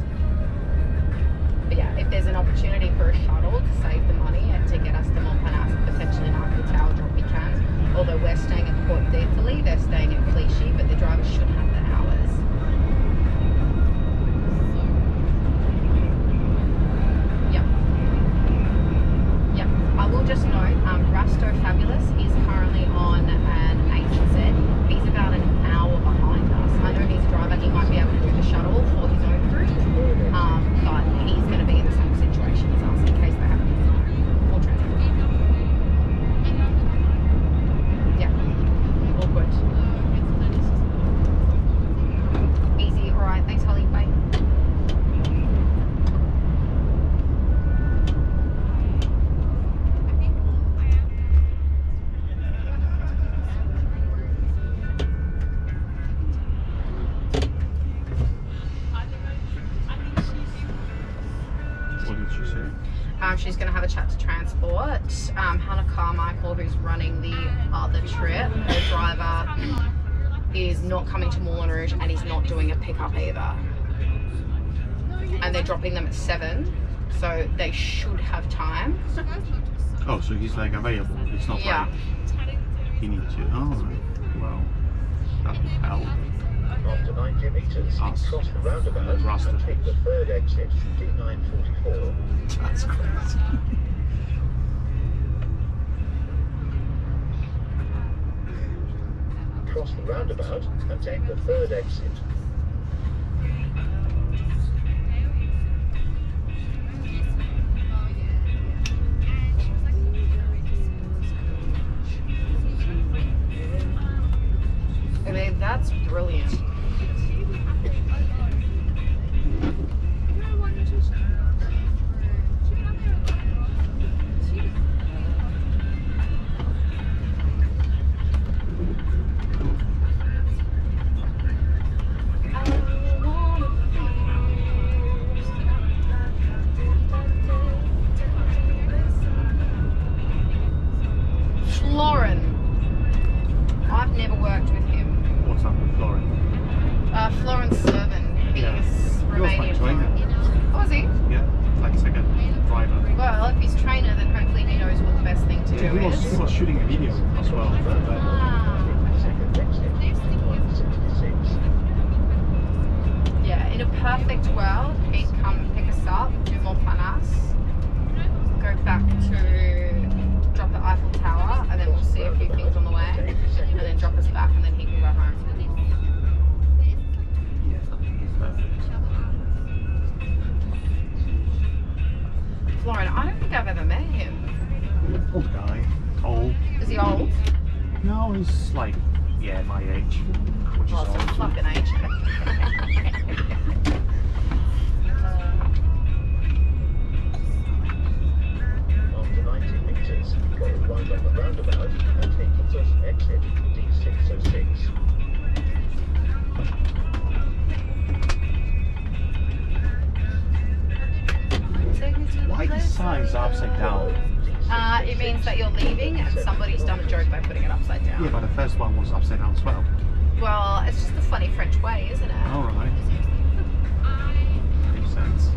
[SPEAKER 7] But yeah, if there's an opportunity for a shuttle to save the money and to get us to Montparnasse, potentially an Eiffel Tower drop, we can. Although we're staying at Port d'Italy, they're staying at Clichy, but the drivers should have the hours. I will just note, Rasto Fabulous is currently on an HZ. He's about an hour behind us. I know he's a driver, he might be able to do the shuttle for his own group, but he's going to be in the same situation as us in case they have more transport. Yeah, all good. Easy, alright, thanks Holly, bye. She's going to have a chat to transport. Hannah Carmichael, who's running the other trip, her driver is not coming to Moulin Rouge and he's not doing a pickup either. And they're dropping them at 7, so they should have time.
[SPEAKER 3] Oh, so he's like available. It's not like he needs you. Oh, well, that would help.
[SPEAKER 5] After 90 metres, cross the roundabout and take the third exit, D944.
[SPEAKER 3] That's crazy.
[SPEAKER 5] Cross the roundabout and take the third exit.
[SPEAKER 7] I mean, that's brilliant. It means that you're leaving and somebody's done a joke by putting it upside down.
[SPEAKER 3] Yeah, but the first one was upside down as well.
[SPEAKER 7] Well, it's just the funny French way, isn't it?
[SPEAKER 3] All right. Makes sense.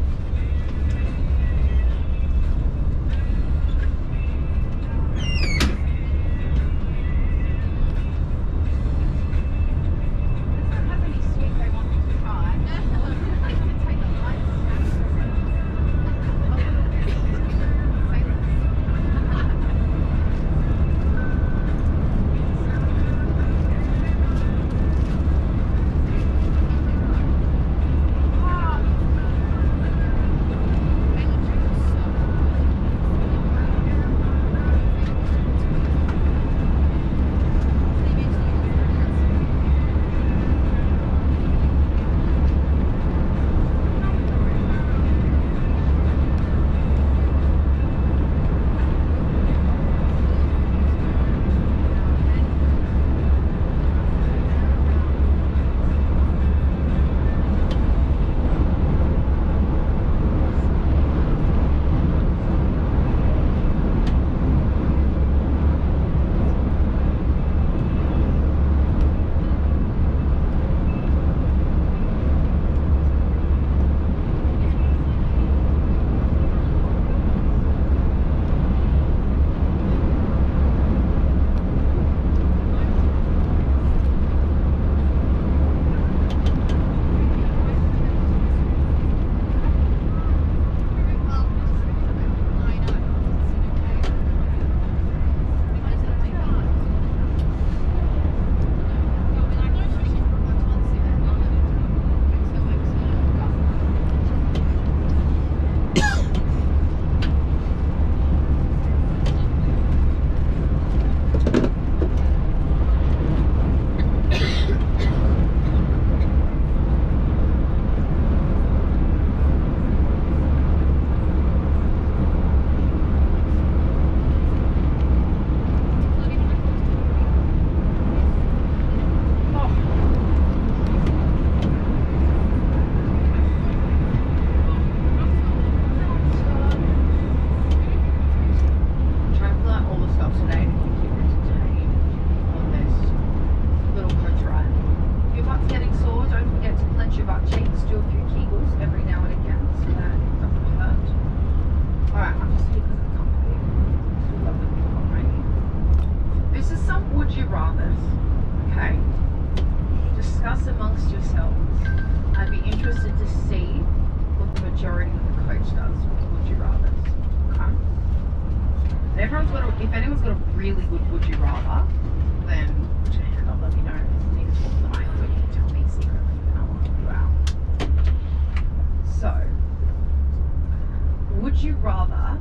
[SPEAKER 4] Would you rather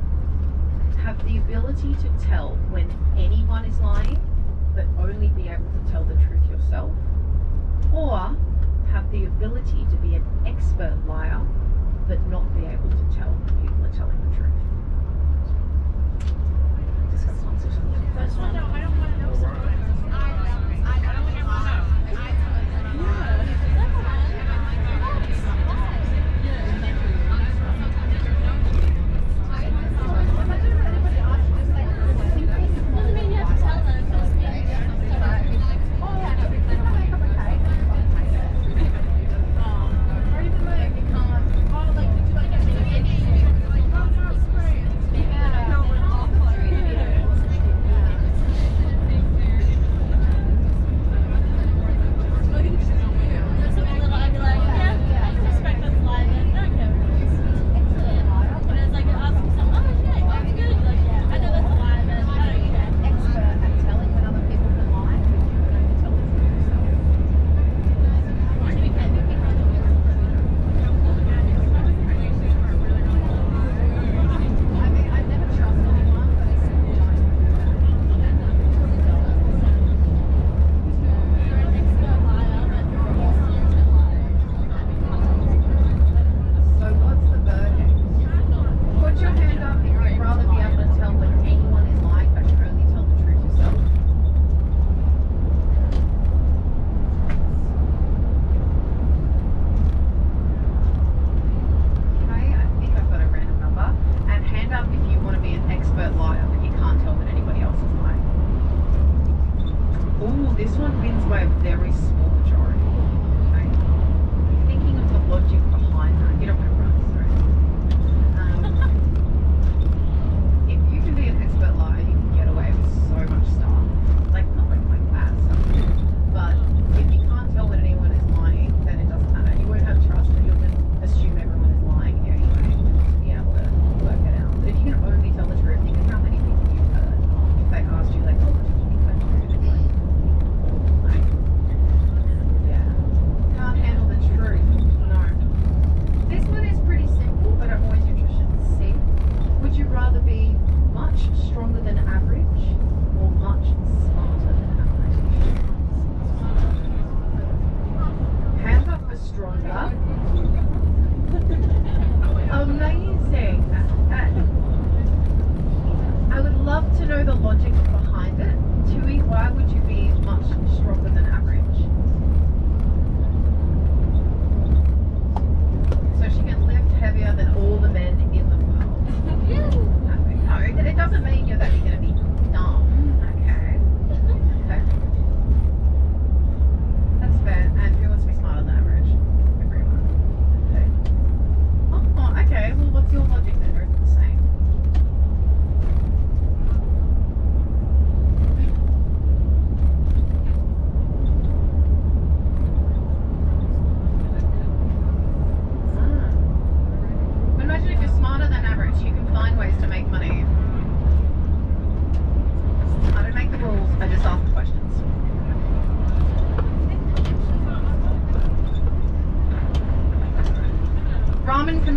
[SPEAKER 4] have the ability to tell when anyone is lying, but only be able to tell the truth yourself? Or have the ability to be an expert liar, but not be able to tell when people are telling the truth?
[SPEAKER 6] First one. No, I don't want to know something.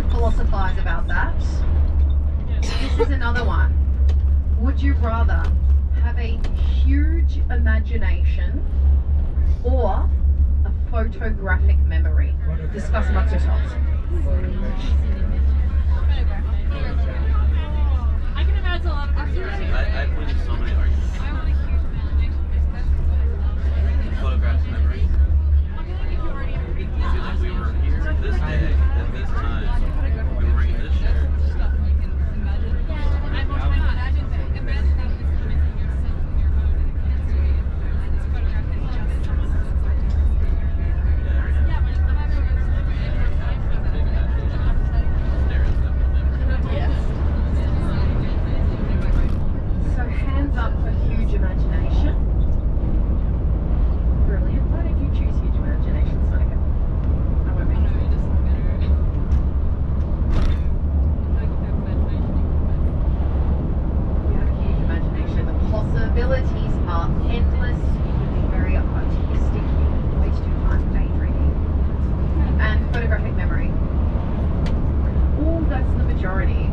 [SPEAKER 4] Philosophize about that. This is another one. Would you rather have a huge imagination or a photographic memory? Discuss amongst yourselves.
[SPEAKER 6] I can imagine a lot of activities.
[SPEAKER 8] I put in so many arguments.
[SPEAKER 6] I want a huge imagination.
[SPEAKER 8] Photographs memory.
[SPEAKER 6] I feel like if you already have a big
[SPEAKER 8] I feel like we were here this day at this time. We were wearing this shirt.
[SPEAKER 6] I'm more trying to imagine things. Imagine that it's missing yourself in your phone and it's doing it. And it's photographing each other. Yeah, when I'm having a time for that.
[SPEAKER 8] Big imagination. Stares definitely.
[SPEAKER 6] Yes.
[SPEAKER 4] So hands up for huge imagination. Brilliant. Why did you choose huge imagination, Sonica? I won't make it. You have a huge imagination. The possibilities are endless. You can be very artistic. You can waste your time daydreaming. And photographic memory. Oh, that's the majority.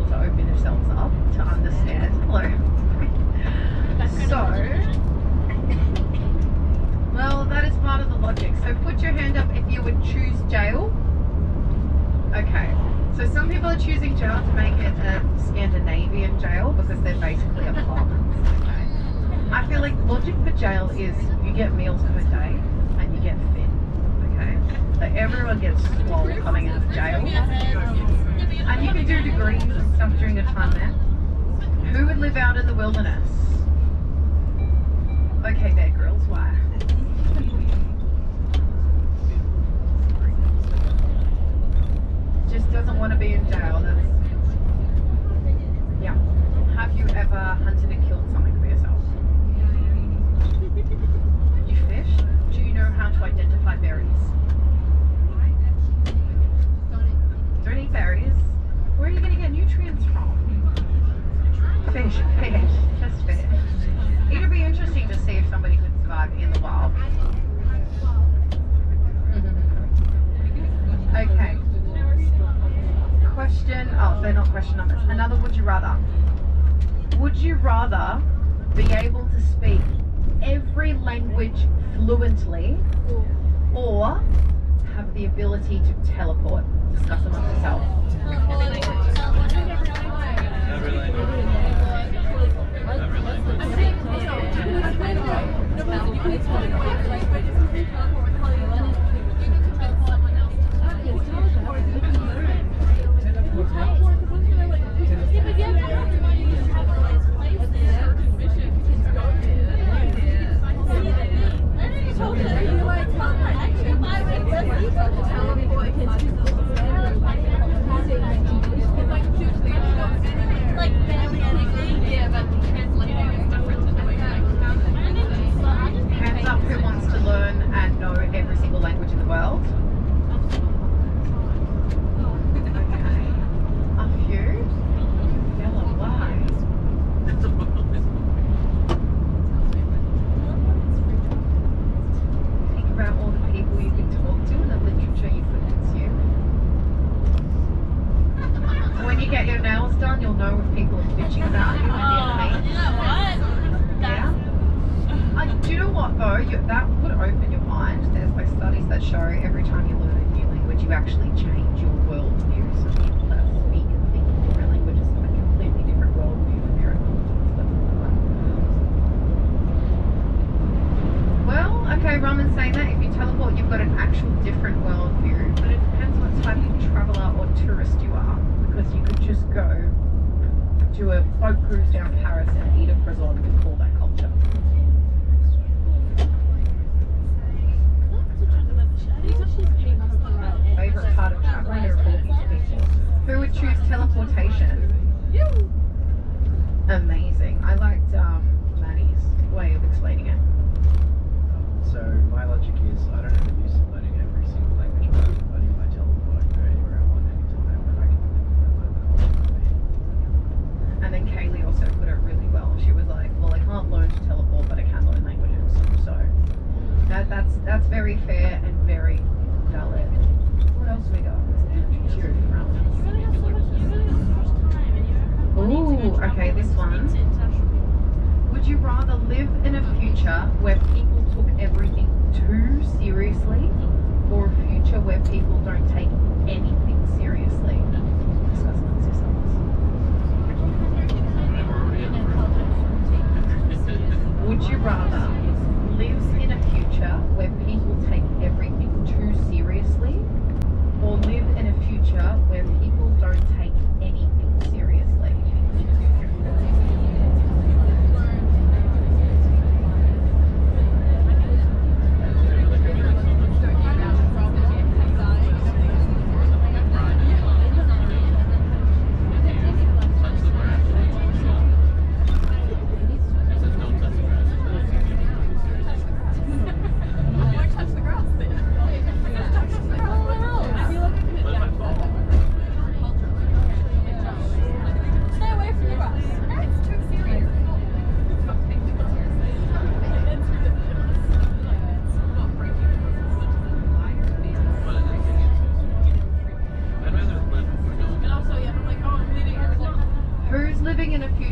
[SPEAKER 4] able to open yourselves up to understand. Hello. So, well, that is part of the logic. So put your hand up if you would choose jail. Okay. So some people are choosing jail to make it a Scandinavian jail because they're basically apartments. Okay. I feel like the logic for jail is you get meals per day and you get fed. Okay. So everyone gets swole coming out of jail. And you can do degrees and stuff during your time there. Who would live out in the wilderness? Okay, Bear Grylls, why? Just doesn't want to be in jail. That's, yeah. Have you ever hunted and killed something for yourself? You fish? Do you know how to identify berries? Don't eat berries. Where are you going to get nutrients from? Fish, just fish. It'd be interesting to see if somebody could survive in the wild. Okay. Question, oh, they're not question numbers. Another would you rather. Would you rather be able to speak every language fluently or have the ability to teleport? Discuss among yourselves. Hands up who wants to learn and know every single language in the world. Okay. A few? Yellow, why? Think about all the people you could talk to and the literature you could consume. When you get your nails done, you'll know if people are bitching about you and the enemy. Yeah? Do you know what though? That would open your mind. There's like studies that show every time you learn a new language, you actually change your worldview. So people that speak and think in different languages have a completely different worldview from your own. Well, okay, Raman's saying that if you teleport, you've got an actual different worldview, but it depends what type of traveller or tourist you are, because you could just go do a boat cruise down Paris and eat a croissant and call that culture. Favorite part of traveling is talking to people. Who would choose teleportation? Amazing. I liked Maddie's way of explaining it.
[SPEAKER 9] So my logic is I don't have to use learning every single language, but if I teleport, I can go anywhere I want anytime, and I can learn the culture.
[SPEAKER 4] And then Kaylee also put it really well. She was like, well, I can't learn to teleport, but I can learn languages. So that's very fair and very valid. What else we got? Ooh, okay, this one. Would you rather live in a future where people took everything too seriously, or a future where people don't take anything seriously? Discuss amongst yourselves. Would you rather live in a future where people take everything too seriously, or live in a future where people don't take anything seriously?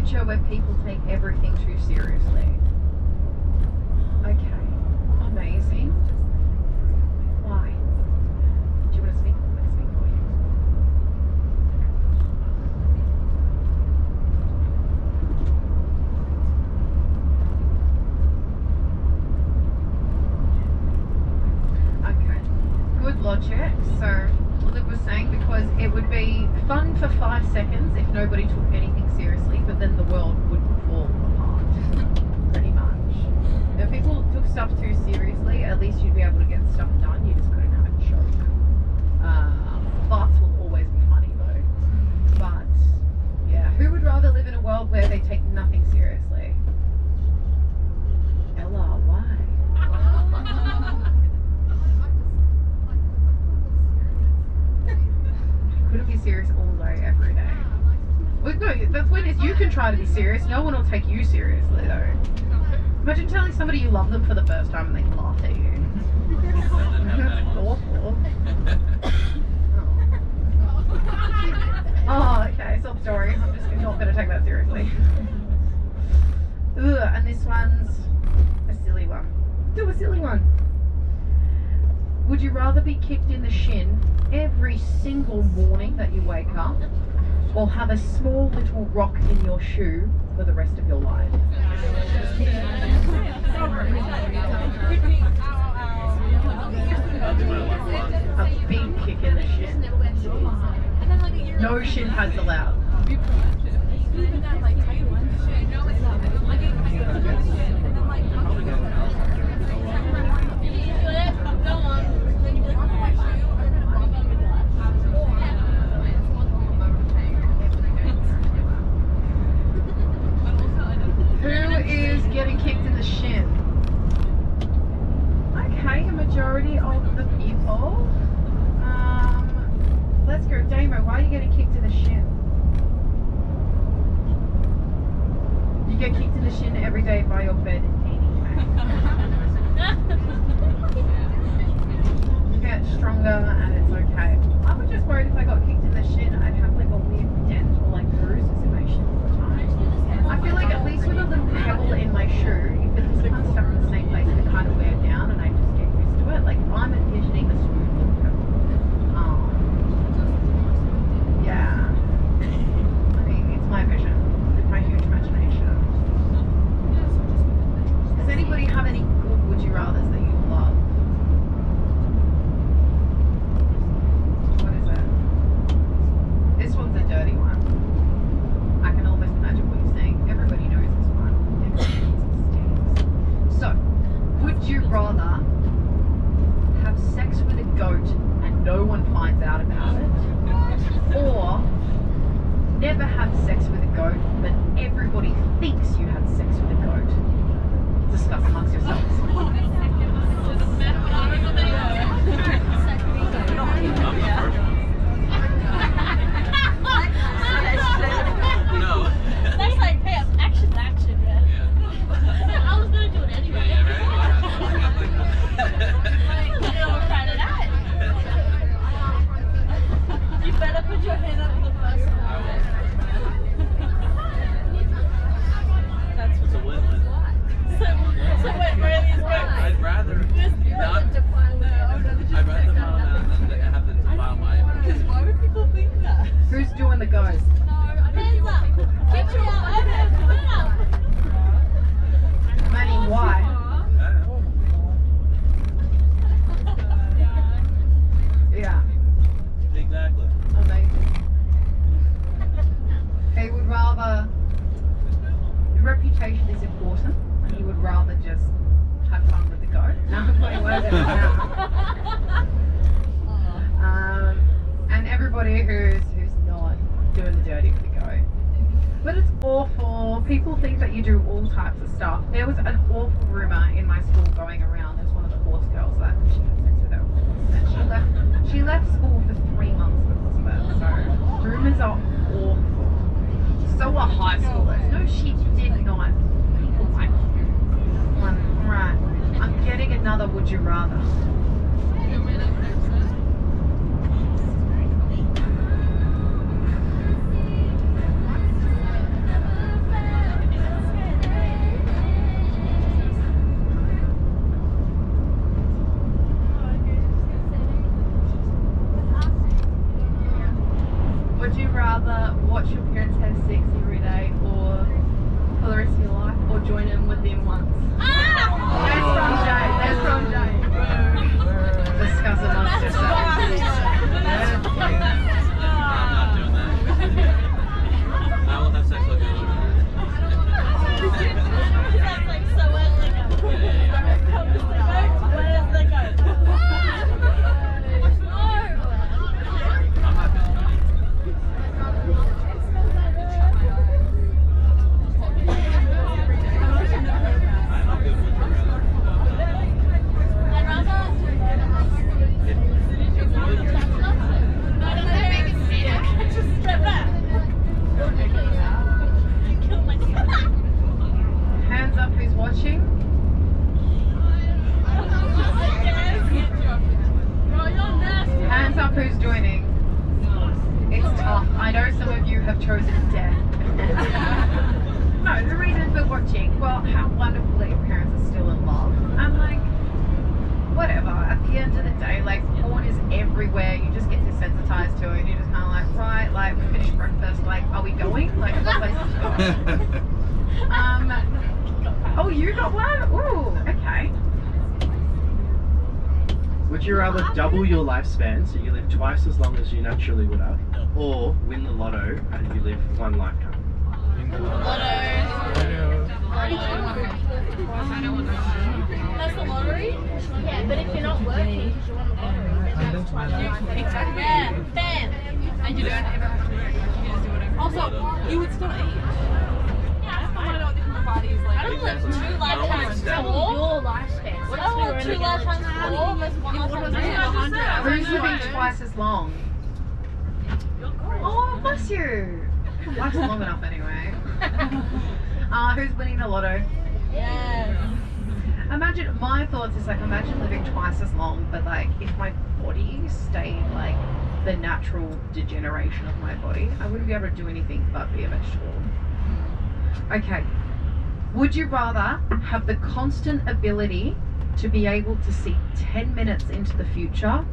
[SPEAKER 4] future where people take everything too seriously. Okay, amazing. Why? Do you want to speak? Let me speak for you. Okay, good logic. So Luke was saying, because it would be fun for 5 seconds if nobody took anything seriously, but then the world would fall apart, pretty much. If people took stuff too seriously, at least you'd be able to get stuff done. You just couldn't have a joke. Farts will always be funny though. But yeah, who would rather live in a world where they take nothing seriously? Ella, why? Couldn't be serious all day, every day. Well, no, the point is you can try to be serious. No one will take you seriously though. Imagine telling somebody you love them for the first time and they laugh at you. That's awful. Oh, okay, sob story. I'm just not going to take that seriously. Ugh, and this one's a silly one. Do a silly one. Would you rather be kicked in the shin every single morning that you wake up, or have a small little rock in your shoe for the rest of your life? A big kick in the shin. No shin pads allowed. Getting kicked in the shin. Okay, a majority of the people. Let's go, Damo. Why are you getting kicked in the shin? You get kicked in the shin every day by your bed anyway. You get stronger and it's okay. I was just worried if I got kicked in the shin, I'd have like a weird dent or like bruises in my shin all the time. I feel like at least with a little pebble in my shoe, if it's kind of stuck in the same place, it kind of wear down and I just get used to it. Like I'm envisioning a smooth little pebble. Yeah. I mean, it's my vision. It's my huge imagination. Does anybody have any good would you rathers that you love? What is it? This one's a dirty one. I can almost imagine what you're saying. Everybody knows this one. Everybody knows it stinks. So, would you rather have sex with a goat and no one finds out about it, or never have sex with a goat but everybody thinks you had sex with a goat? Discuss amongst yourselves.
[SPEAKER 8] No.
[SPEAKER 6] That's like, hey, action, man. Yeah. I was gonna do it anyway.
[SPEAKER 8] Yeah, right?
[SPEAKER 6] You better put your hand up the first one. That's
[SPEAKER 8] It's a win-win.
[SPEAKER 6] so wait, really is right.
[SPEAKER 8] I'd rather not. I'd rather file that than have to file my.
[SPEAKER 6] Because why would people think that?
[SPEAKER 4] Who's doing the ghost?
[SPEAKER 6] Hands up. Get your hands up.
[SPEAKER 4] Manny, why? Yeah,
[SPEAKER 8] Exactly.
[SPEAKER 4] amazing. He would rather, the reputation is important, and he would rather just have fun with the goat. No, funny words in my mouth. And everybody who's not doing the dirty with the goat. But it's awful. People think that you do all types of stuff. There was an awful rumour in my school going around. There was one of the horse girls that she had sex with her horse. And she left school for 3 months because of it. So rumours are awful. So are high schoolers. No, she did not. People like right. I'm getting another would you rather.
[SPEAKER 6] Would you rather watch your parents have sex every day or for the rest of your life, or join in with them once? That's from Jay. That's from Jay.
[SPEAKER 4] Discuss amongst yourselves.
[SPEAKER 8] I'm not doing that. I will have sex with you.
[SPEAKER 6] That's like, so where's the go? Where's the go?
[SPEAKER 8] I'm not doing that.
[SPEAKER 4] Hands up who's watching. Hands up who's joining. It's tough. I know some of you have chosen death. No, the reason for watching, well, how wonderful that your parents are still in love. I'm like, whatever. At the end of the day, like, porn is everywhere. You just get desensitized to it. You're just kind of like, right, like, we finished breakfast. Like, are we going? Like, what place to go? Oh, you got one? Ooh, okay.
[SPEAKER 9] Would you rather double your lifespan, so you live twice as long as you naturally would have, or win the lotto and you live one lifetime?
[SPEAKER 6] That's the lottery? Yeah, but if you're not working, because you want the lottery, then that's twice. Exactly. Yeah, bam. And you don't ever have to work. You just do whatever. Also, you would still age. Yeah, I want to know what the human body is like. I don't want 2 lifetimes for your lifespan. I don't want 2 lifetimes for one lifetime.
[SPEAKER 4] Who's living twice as long? Oh, bless you. Life's long enough anyway. Who's winning the lotto?
[SPEAKER 6] Yes.
[SPEAKER 4] Imagine, my thoughts is like, imagine living twice as long, but like, if my body stayed like the natural degeneration of my body, I wouldn't be able to do anything but be a vegetable. Okay. Would you rather have the constant ability to be able to see 10 minutes into the future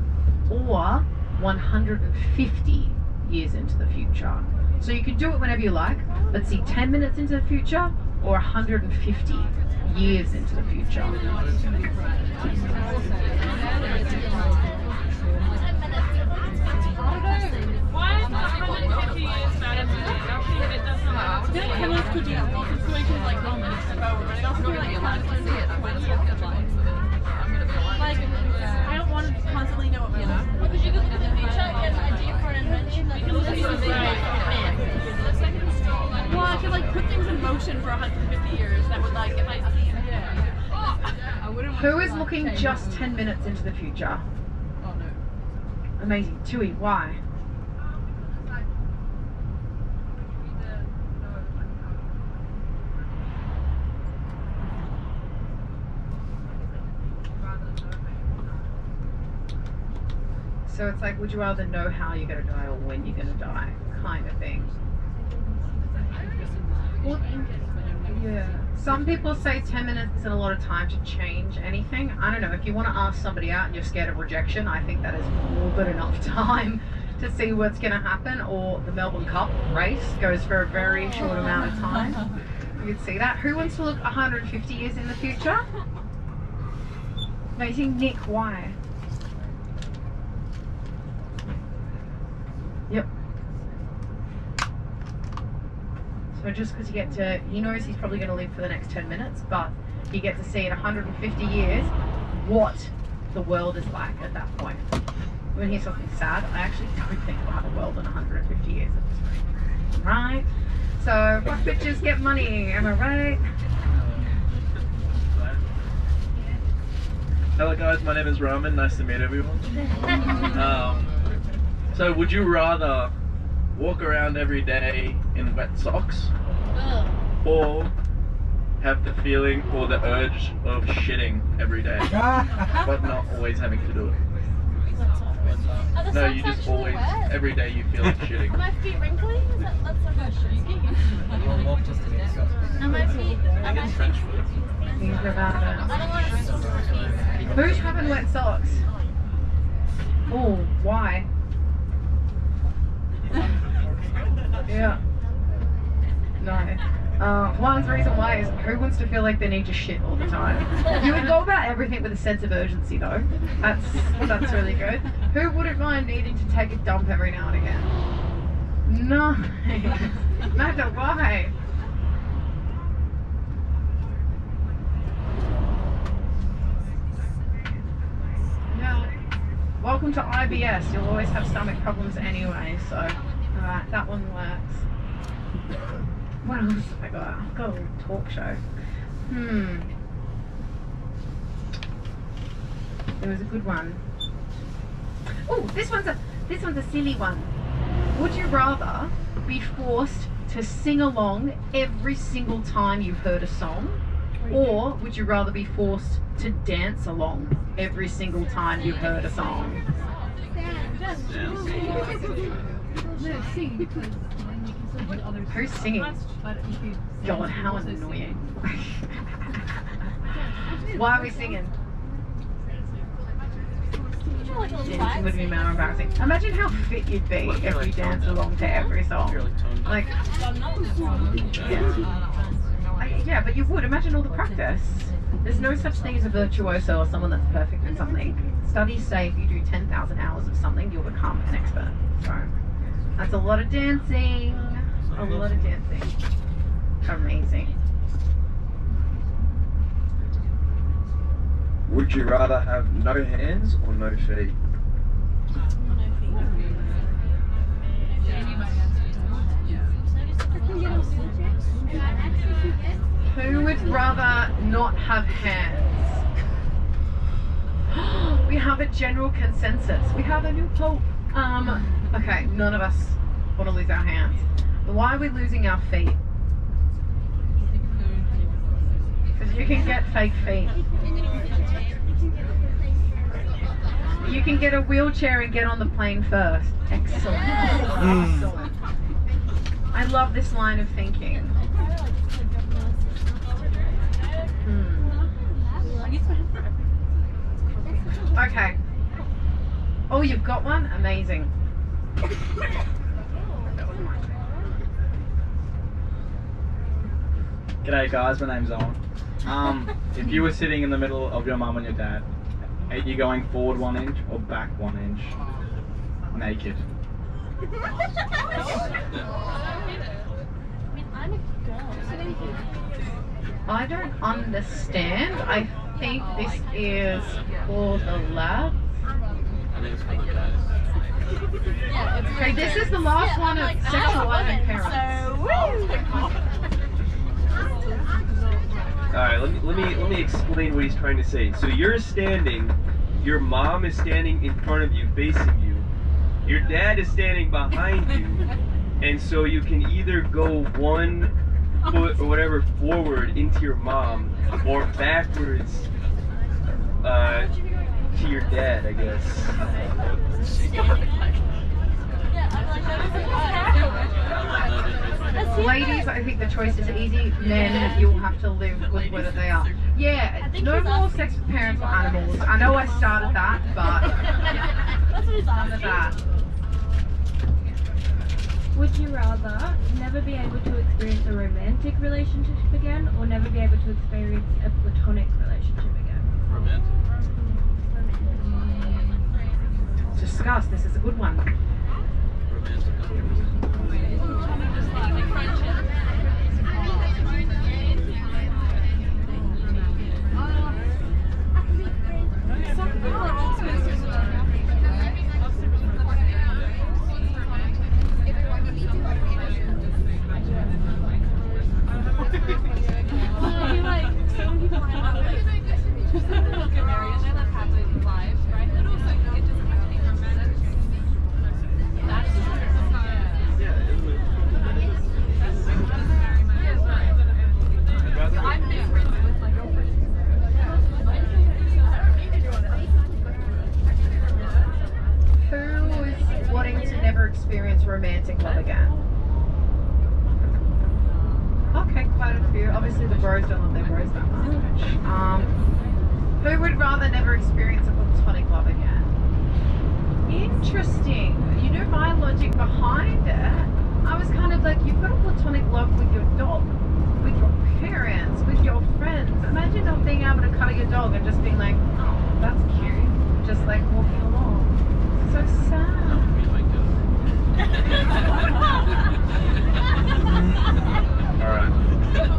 [SPEAKER 4] or 150 years into the future? So you can do it whenever you like, but see 10 minutes into the future or 150 years into the future.
[SPEAKER 6] Why is 150 years better than it doesn't matter? 10 minutes could be situations like moments ago, but it also like I don't want to constantly know what we know. Because you can look at the future and get an idea for an invention. You can look at something like well, I could like put things in motion for 150 years that would like, if I see it.
[SPEAKER 4] Who is looking just 10 minutes into the future?
[SPEAKER 6] Oh no.
[SPEAKER 4] Amazing. Tui, why? So it's like, would you rather know how you're going to die or when you're going to die, kind of thing. Well, yeah. Some people say 10 minutes isn't a lot of time to change anything. I don't know. If you want to ask somebody out and you're scared of rejection, I think that is more than enough time to see what's going to happen. Or the Melbourne Cup race goes for a very short amount of time. You can see that. Who wants to look 150 years in the future? Amazing. Nick, why? Yep. So just because you get to, he knows he's probably going to live for the next 10 minutes, but you get to see in 150 years what the world is like at that point. When here's something sad, I actually don't think we'll have a world in 150 years at this point. Right? So, fuck bitches, get money, am I right?
[SPEAKER 10] Hello guys, my name is Raman, nice to meet everyone. So would you rather walk around every day in wet socks or have the feeling or the urge of shitting every day but not always having to do it? No, you just always, every day you feel like shitting.
[SPEAKER 6] Are my feet wrinkly? That's so much. Are my feet?
[SPEAKER 4] Think about
[SPEAKER 6] I don't want to sore feet.
[SPEAKER 4] Who's having wet socks? Oh, why? Yeah. No. One reason why is who wants to feel like they need to shit all the time? You would go about everything with a sense of urgency though. That's really good. Who wouldn't mind needing to take a dump every now and again? No. Matter why? Yeah. Welcome to IBS. You'll always have stomach problems anyway, so alright, that one works. What else have I got? I've got a little talk show. There was a good one. Oh, this one's a silly one. Would you rather be forced to sing along every single time you've heard a song, or would you rather be forced to dance along every single time you've heard a song? Who's singing? God, how annoying. Why are we singing? Dancing would be more embarrassing. Imagine how fit you'd be if you danced along to every song. Like, yeah, but you would. Imagine all the practice. There's no such thing as a virtuoso or someone that's perfect in something. Studies say if you do 10,000 hours of something, you'll become an expert. So, that's a lot of dancing. A lot of dancing. Amazing.
[SPEAKER 9] Would you rather have no hands or no feet?
[SPEAKER 4] Who would rather not have hands? We have a general consensus. We have a new pope. Okay, none of us want to lose our hands. But why are we losing our feet? Because you can get fake feet. You can get a wheelchair and get on the plane first. Excellent. Excellent. I love this line of thinking. Okay. Oh, you've got one? Amazing.
[SPEAKER 11] G'day guys, my name's Owen. If you were sitting in the middle of your mum and your dad, are you going forward 1 inch or back 1 inch? Naked.
[SPEAKER 4] I don't understand. I think this is for the lads.
[SPEAKER 8] I think it's for the guys.
[SPEAKER 4] Okay, this is the last one of sexualizing parents.
[SPEAKER 12] Alright, let me explain what he's trying to say. So you're standing, your mom is standing in front of you, facing you. Your dad is standing behind you, and so you can either go 1 foot or whatever forward into your mom, or backwards to your dad, I guess.
[SPEAKER 4] Ladies, I think the choice is easy. Men, you'll have to live with whether they are. Yeah, no more sex with parents or animals. I know I started that, but none of that.
[SPEAKER 6] Would you rather never be able to experience a romantic relationship again, or never be able to experience a platonic relationship again?
[SPEAKER 8] Romantic.
[SPEAKER 4] Discuss, this is a good one. Romantic love again. Okay, quite a few. Obviously the bros don't love their bros that much. Who would rather never experience a platonic love again? Interesting. You know my logic behind it? I was kind of like, dog and just being like, oh, that's cute. Just like walking along. So sad.
[SPEAKER 10] Alright.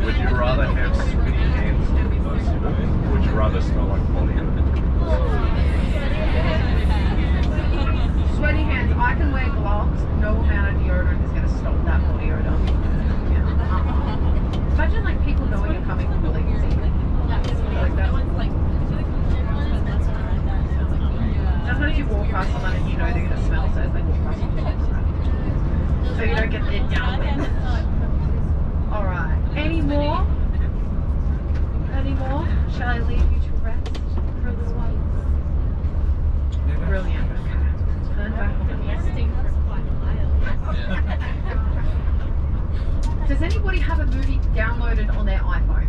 [SPEAKER 10] Would you rather have sweaty hands or would you rather smell like body odor?
[SPEAKER 4] Sweaty hands. I can wear gloves. No amount of deodorant is going to stop that body odor. Yeah. Imagine like people knowing you're coming from like like that. Sometimes you walk past someone and you know they're going to smell, so as they walk past you, so you don't get their downwind. Alright. Any more? Any more? Shall I leave you to rest for a little while? Brilliant. Turn back on the Does anybody have a movie downloaded on their iPhone?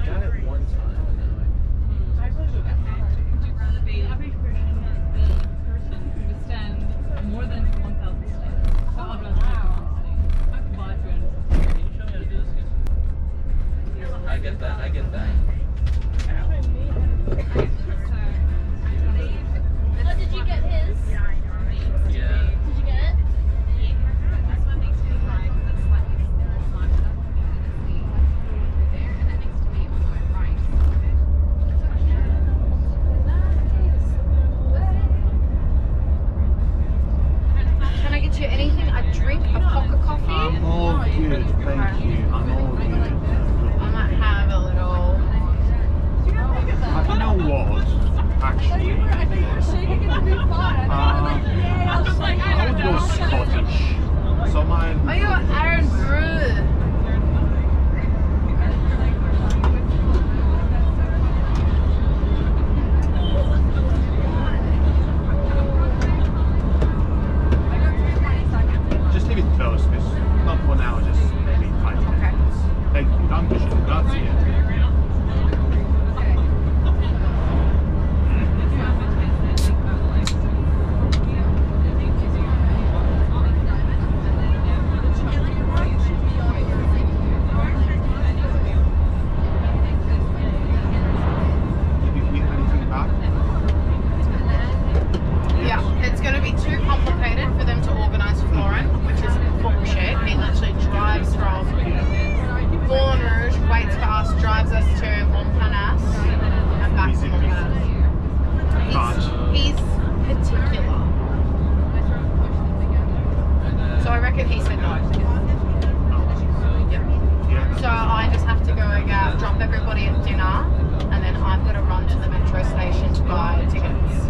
[SPEAKER 10] Got it one time.
[SPEAKER 7] ticket, he said no. Yeah. So I just have to go and drop everybody at dinner, and then I've got to run to the metro station to buy tickets.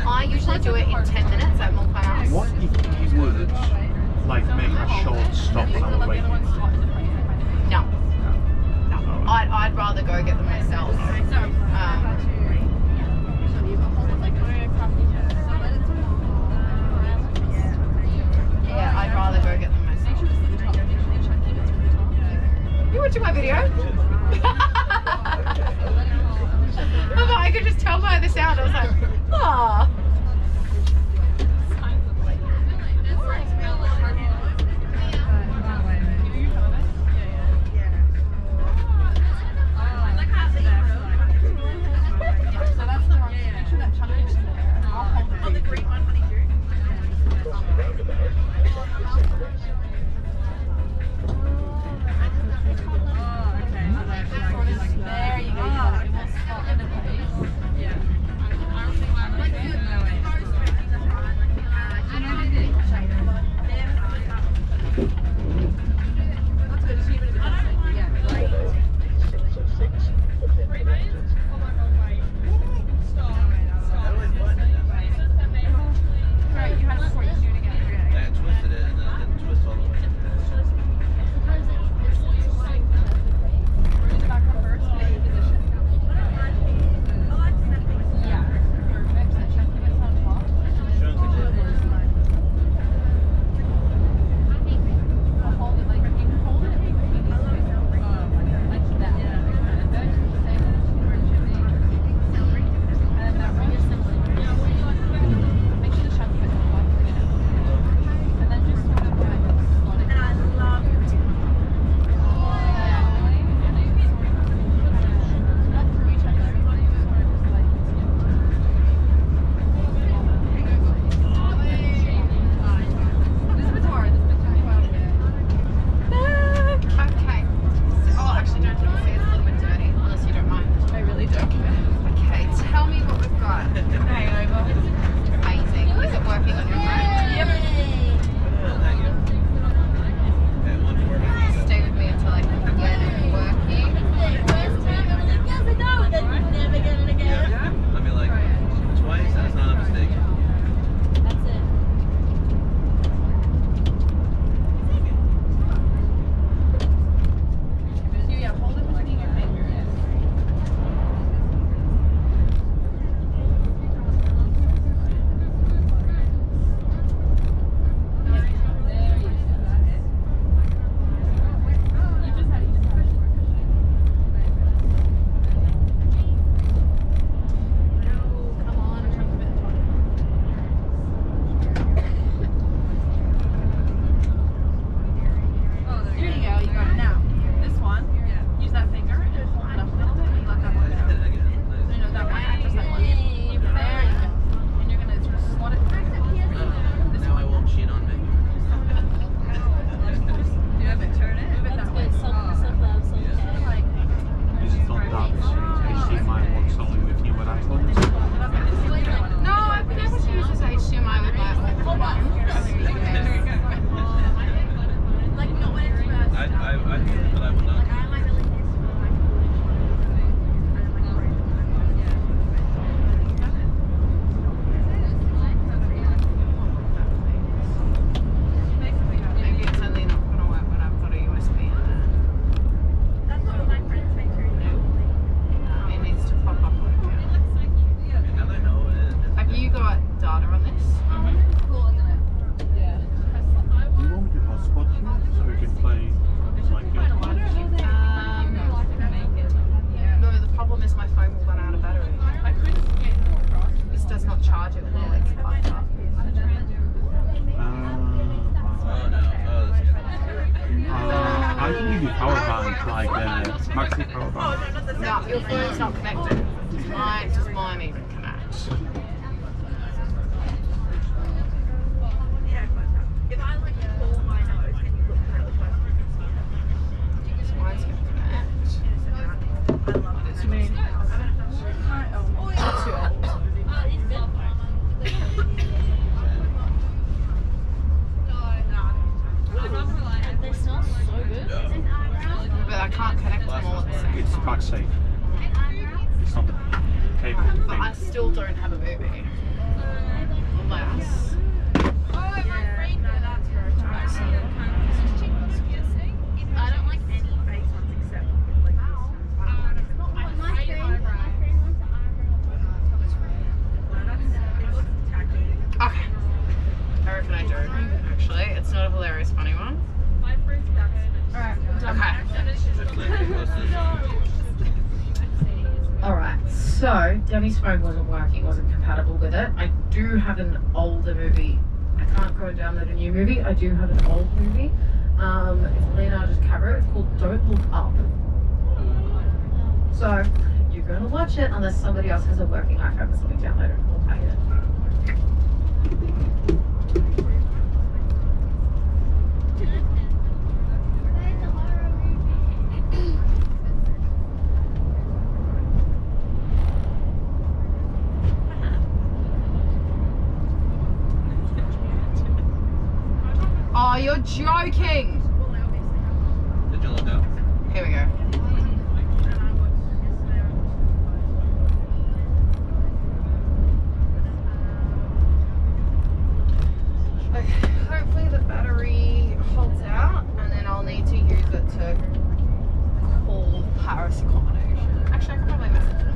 [SPEAKER 7] I usually do it in 10 minutes at Montparnasse.
[SPEAKER 3] What if you would like make a short stop on our way?
[SPEAKER 7] No. I'd rather go get them myself. Yeah, I'd rather go get them myself. You watching my video? I could just tell by the sound. I was like, ah. Your phone's not connected. Does mine even connect?
[SPEAKER 6] If I like pull my nose and you look really close,
[SPEAKER 7] Mine's gonna connect.
[SPEAKER 6] I love it.
[SPEAKER 7] It's me.
[SPEAKER 6] Oh, yeah.
[SPEAKER 7] Too old.
[SPEAKER 6] They smell so good.
[SPEAKER 7] But I can't connect them all at the same time.
[SPEAKER 3] It's not safe. It's not the cable
[SPEAKER 7] But
[SPEAKER 3] thing.
[SPEAKER 7] I still don't have a movie. Unless.
[SPEAKER 6] I don't like any fake ones except like this one. It's tacky.
[SPEAKER 7] Okay. I reckon I do. Actually, it's not a hilarious funny one.
[SPEAKER 6] Alright,
[SPEAKER 7] Okay. Alright, so Demi's phone wasn't working, wasn't compatible with it. I do have an older movie. I can't go and download a new movie. I do have an old movie. It's Leonardo's cover. It's called Don't Look Up. So you're gonna watch it unless somebody else has a working iPhone or something downloaded. We'll play it. Oh, you're joking!
[SPEAKER 8] Did you look up?
[SPEAKER 7] Here we go. Okay, hopefully the battery holds out, and then I'll need to use it to call Paris accommodation. Actually, I can probably message them.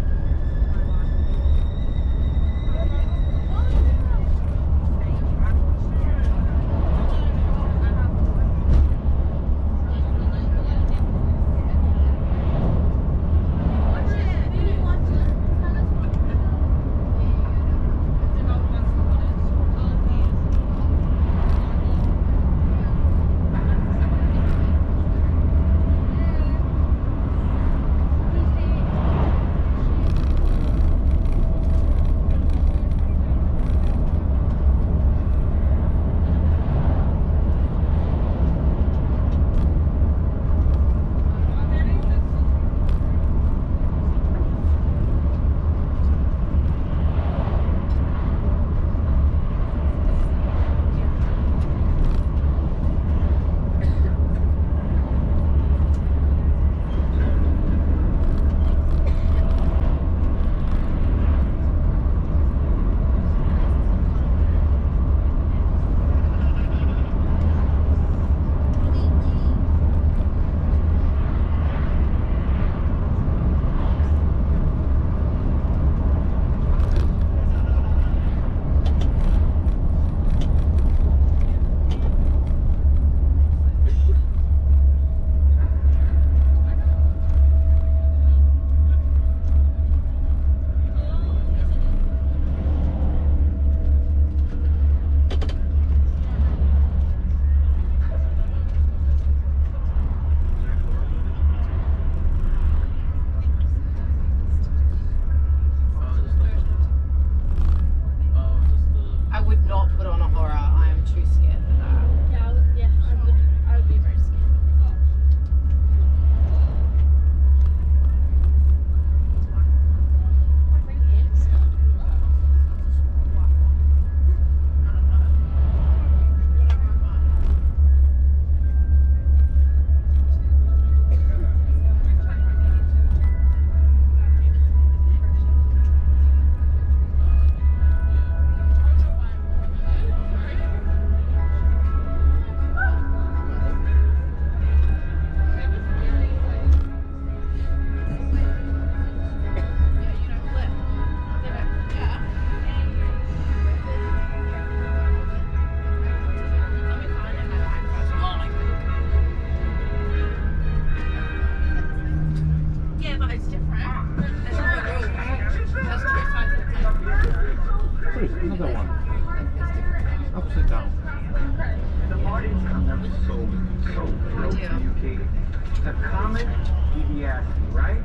[SPEAKER 9] The comet DBS, right?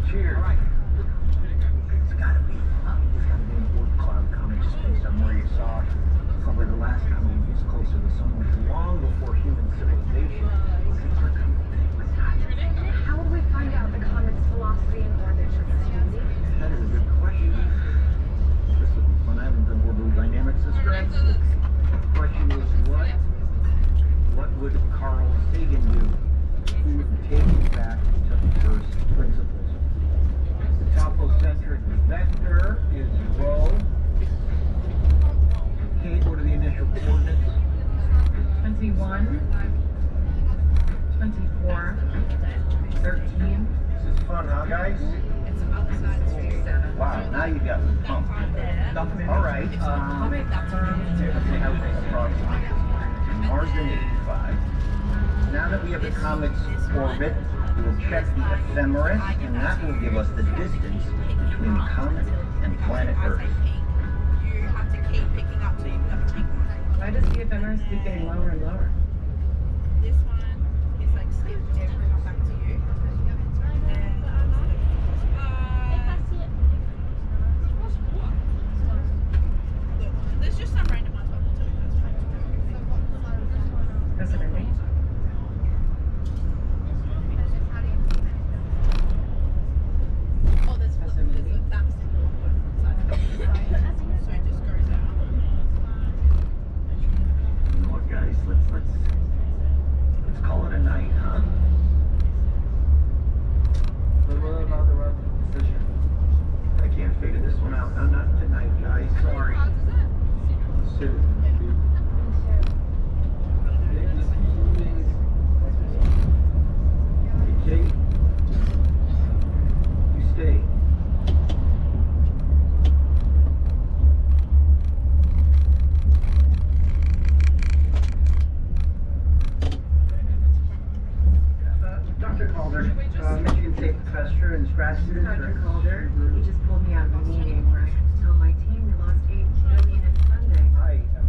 [SPEAKER 9] Cheers. All right. It's gotta be a word cloud coming just based on where you saw it. Probably the last time we were this close to the sun was long before human civilization.
[SPEAKER 6] How would we find out the comet's velocity and orbit?
[SPEAKER 9] That is a good question. This would be fun. I haven't done orbital dynamics this grad school. The question is what would Carl Sagan do? Who would take you back to first principles? The topocentric vector is rho. Kate, what are the initial coordinates?
[SPEAKER 4] 21, 24, 13.
[SPEAKER 9] This is fun, huh, guys?
[SPEAKER 4] It's about the size of 27.
[SPEAKER 9] Wow, now you got me pumped. All right. Mars in 85. Now that we have the comet's orbit, we will check the ephemeris, and that will give us the distance between the comet and planet Earth.
[SPEAKER 6] You have to keep picking up so you never pick one.
[SPEAKER 4] Why does the ephemeris keep getting lower and lower?
[SPEAKER 6] This one is like skip everyone back to you. There's just some random ones, but we'll tell you those.
[SPEAKER 4] That's amazing.
[SPEAKER 6] Oh, there's that symbol on both sides. So it just goes out.
[SPEAKER 9] You know what, guys? Let's call it a night, huh? What about the rest of the decision? I can't figure this one out. No, not tonight, guys. Sorry. Soon. Hey, Kate. You stay.
[SPEAKER 13] Dr. Calder, Michigan State professor and grad student.
[SPEAKER 4] Dr. Calder, you just pulled me out of a meeting where I had to tell my team we lost $8 billion in funding.
[SPEAKER 9] I am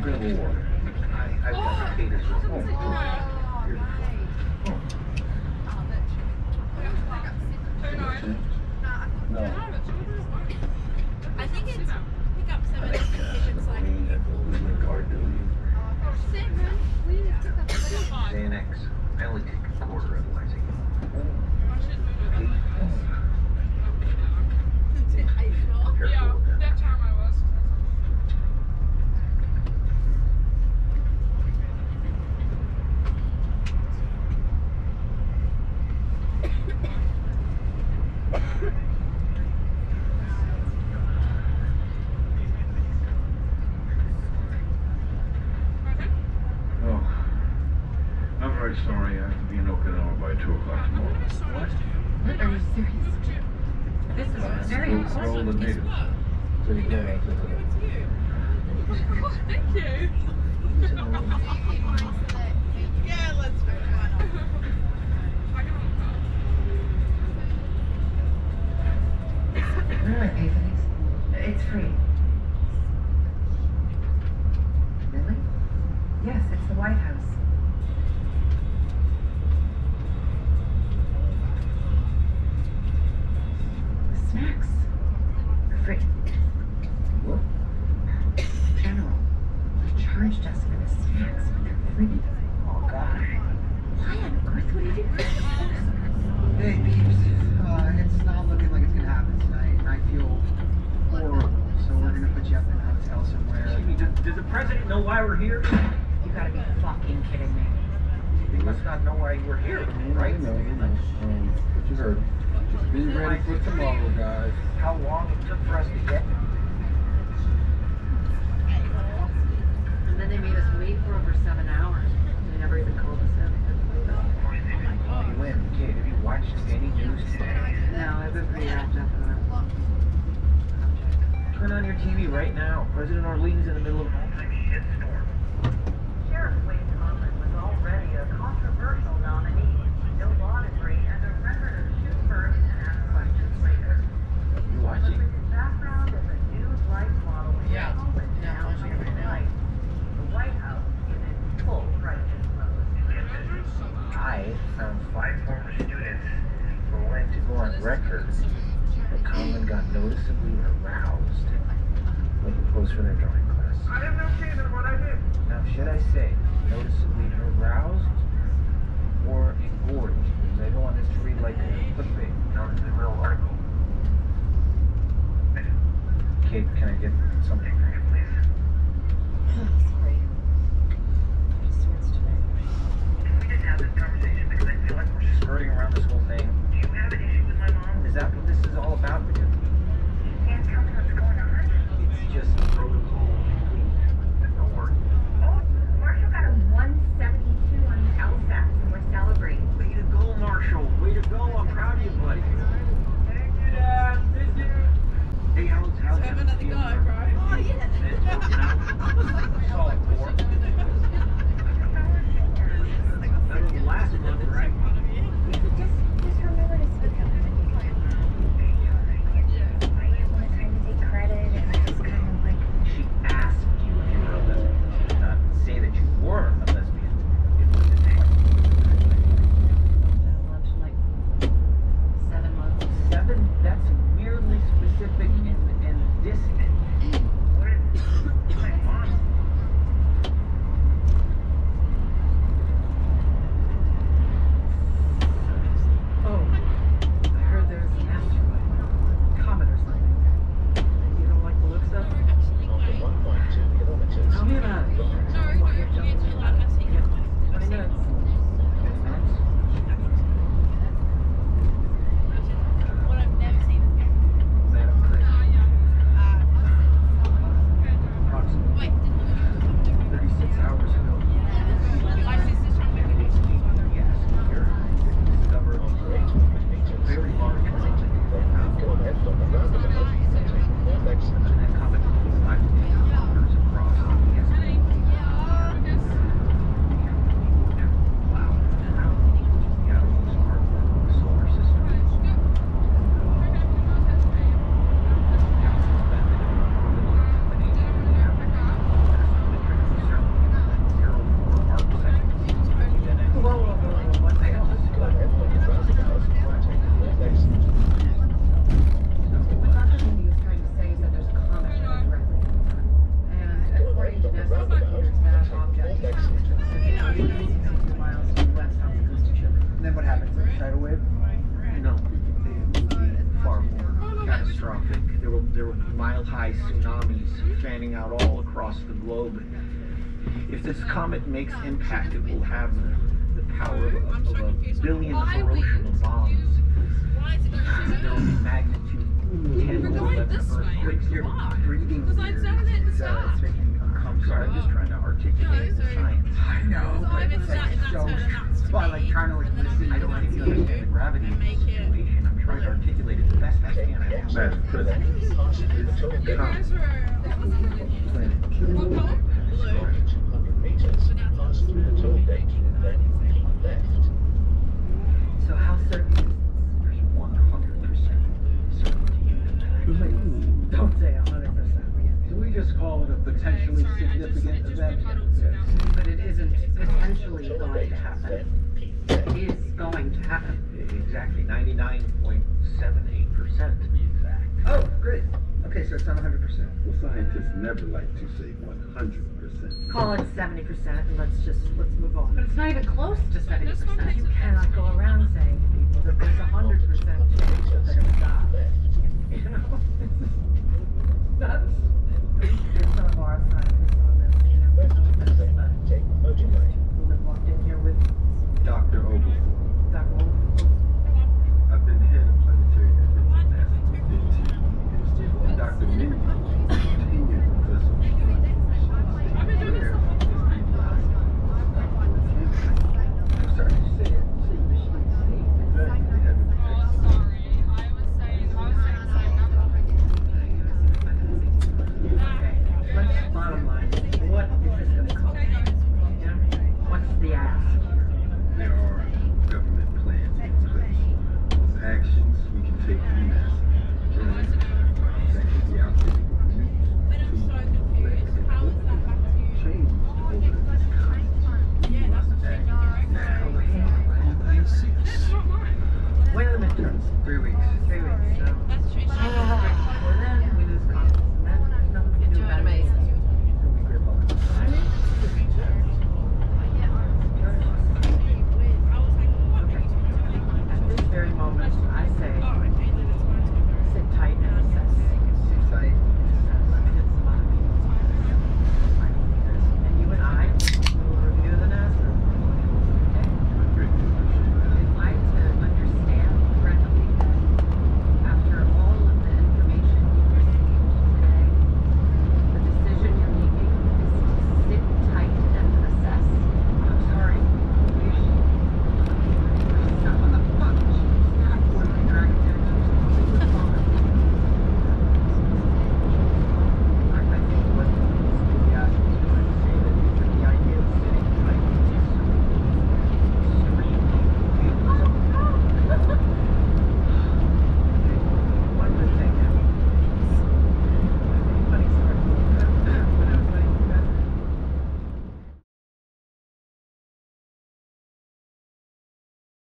[SPEAKER 9] Incredible War. I've got Kate as well. Here's the phone. No.
[SPEAKER 6] I think it's pick up 7 it's like
[SPEAKER 9] card to you. Xanax. I only take a quarter, otherwise I
[SPEAKER 6] Yeah, that time I was.
[SPEAKER 9] I'm very sorry. I have to be in Okinawa by 2 o'clock tomorrow.
[SPEAKER 7] What? Are you serious? This is very
[SPEAKER 9] We're all the natives. So you can't answer to that.
[SPEAKER 6] Thank you. Yeah, let's do it.
[SPEAKER 7] It's free. Really? Yes, it's the White House. The snacks are free.
[SPEAKER 9] What?
[SPEAKER 7] General, they charged us for the snacks, but they're free.
[SPEAKER 9] Oh, God.
[SPEAKER 7] Why on earth would he do that?
[SPEAKER 14] Hey, peeps. It's not looking like it's gonna happen tonight, and I feel horrible. So we're gonna put you up in a hotel somewhere.
[SPEAKER 9] Excuse me, does the president know why we're here?
[SPEAKER 7] You gotta be fucking kidding me.
[SPEAKER 9] He must not know why we're here, right?
[SPEAKER 14] You know. What you heard. Just be ready for tomorrow, guys.
[SPEAKER 9] How long it took for us to get here?
[SPEAKER 7] And then they made us wait for over 7 hours. They never even called us in.
[SPEAKER 9] Of course they didn't call you in. Kid, have you watched any news today?
[SPEAKER 7] No, I've been pretty wrapped up in it.
[SPEAKER 9] Turn on your TV right now. President Orlean's in the middle of an all-time shitstorm.
[SPEAKER 15] Sheriff Wade Conlon was already a controversial nominee. No law degree and a record of shoot first and ask questions later.
[SPEAKER 9] You watching?
[SPEAKER 15] But with his background as a news life model in Hollywood now overnight, the White House is in full crisis mode.
[SPEAKER 9] I found 5 former students who were willing to go on record that Conlon got noticeably aroused when he posed for their drawing class.
[SPEAKER 13] I have no shame in what I did.
[SPEAKER 9] Now, should I say noticeably aroused or engorged? Because I don't want this to read like a clickbait. No, this is a real article. Kate, can I get something for you, please?
[SPEAKER 7] Sorry. Swords today.
[SPEAKER 9] Can we just have this conversation? Because I feel like we're skirting around this whole thing. Do you have an issue with my mom? Is that what this is all about? Because
[SPEAKER 15] Can't tell me what's going on.
[SPEAKER 9] it's just protocol.
[SPEAKER 14] 260 miles west off the coast of Chile. And then what happens? Like a tidal wave?
[SPEAKER 9] No, it would be far more catastrophic. There were mile-high tsunamis fanning out all across the globe. If this comet makes impact, it will have the power of a billion Hiroshima bombs. There will be magnitude 10 or 11 earthquakes.
[SPEAKER 14] Your breathing is making me uncomfortable.
[SPEAKER 9] I'm sorry, I'm just trying to articulate the science.
[SPEAKER 14] I know, but it's like so... Well, like trying to like listen.
[SPEAKER 9] I don't think you understand the gravity of the situation. I'm trying to articulate it the best I can.
[SPEAKER 5] Madam President, this comet is moving planet Q. 200 meters, pass through the toll gate, then keep left.
[SPEAKER 14] So how certain is
[SPEAKER 9] There's 100% certainty.
[SPEAKER 14] Don't say 100%.
[SPEAKER 9] So we just call it a potentially significant event.
[SPEAKER 14] But it isn't potentially going to happen. It is going to happen.
[SPEAKER 9] Exactly, 99.78% to be exact.
[SPEAKER 14] Oh, great. Okay, so it's not 100%.
[SPEAKER 5] Well, scientists never like to say 100%.
[SPEAKER 16] Call it 70% and let's move on. But it's not even close to 70%. You cannot go around saying to people that there's 100% chance that they're going to die. You know? That's some of our scientists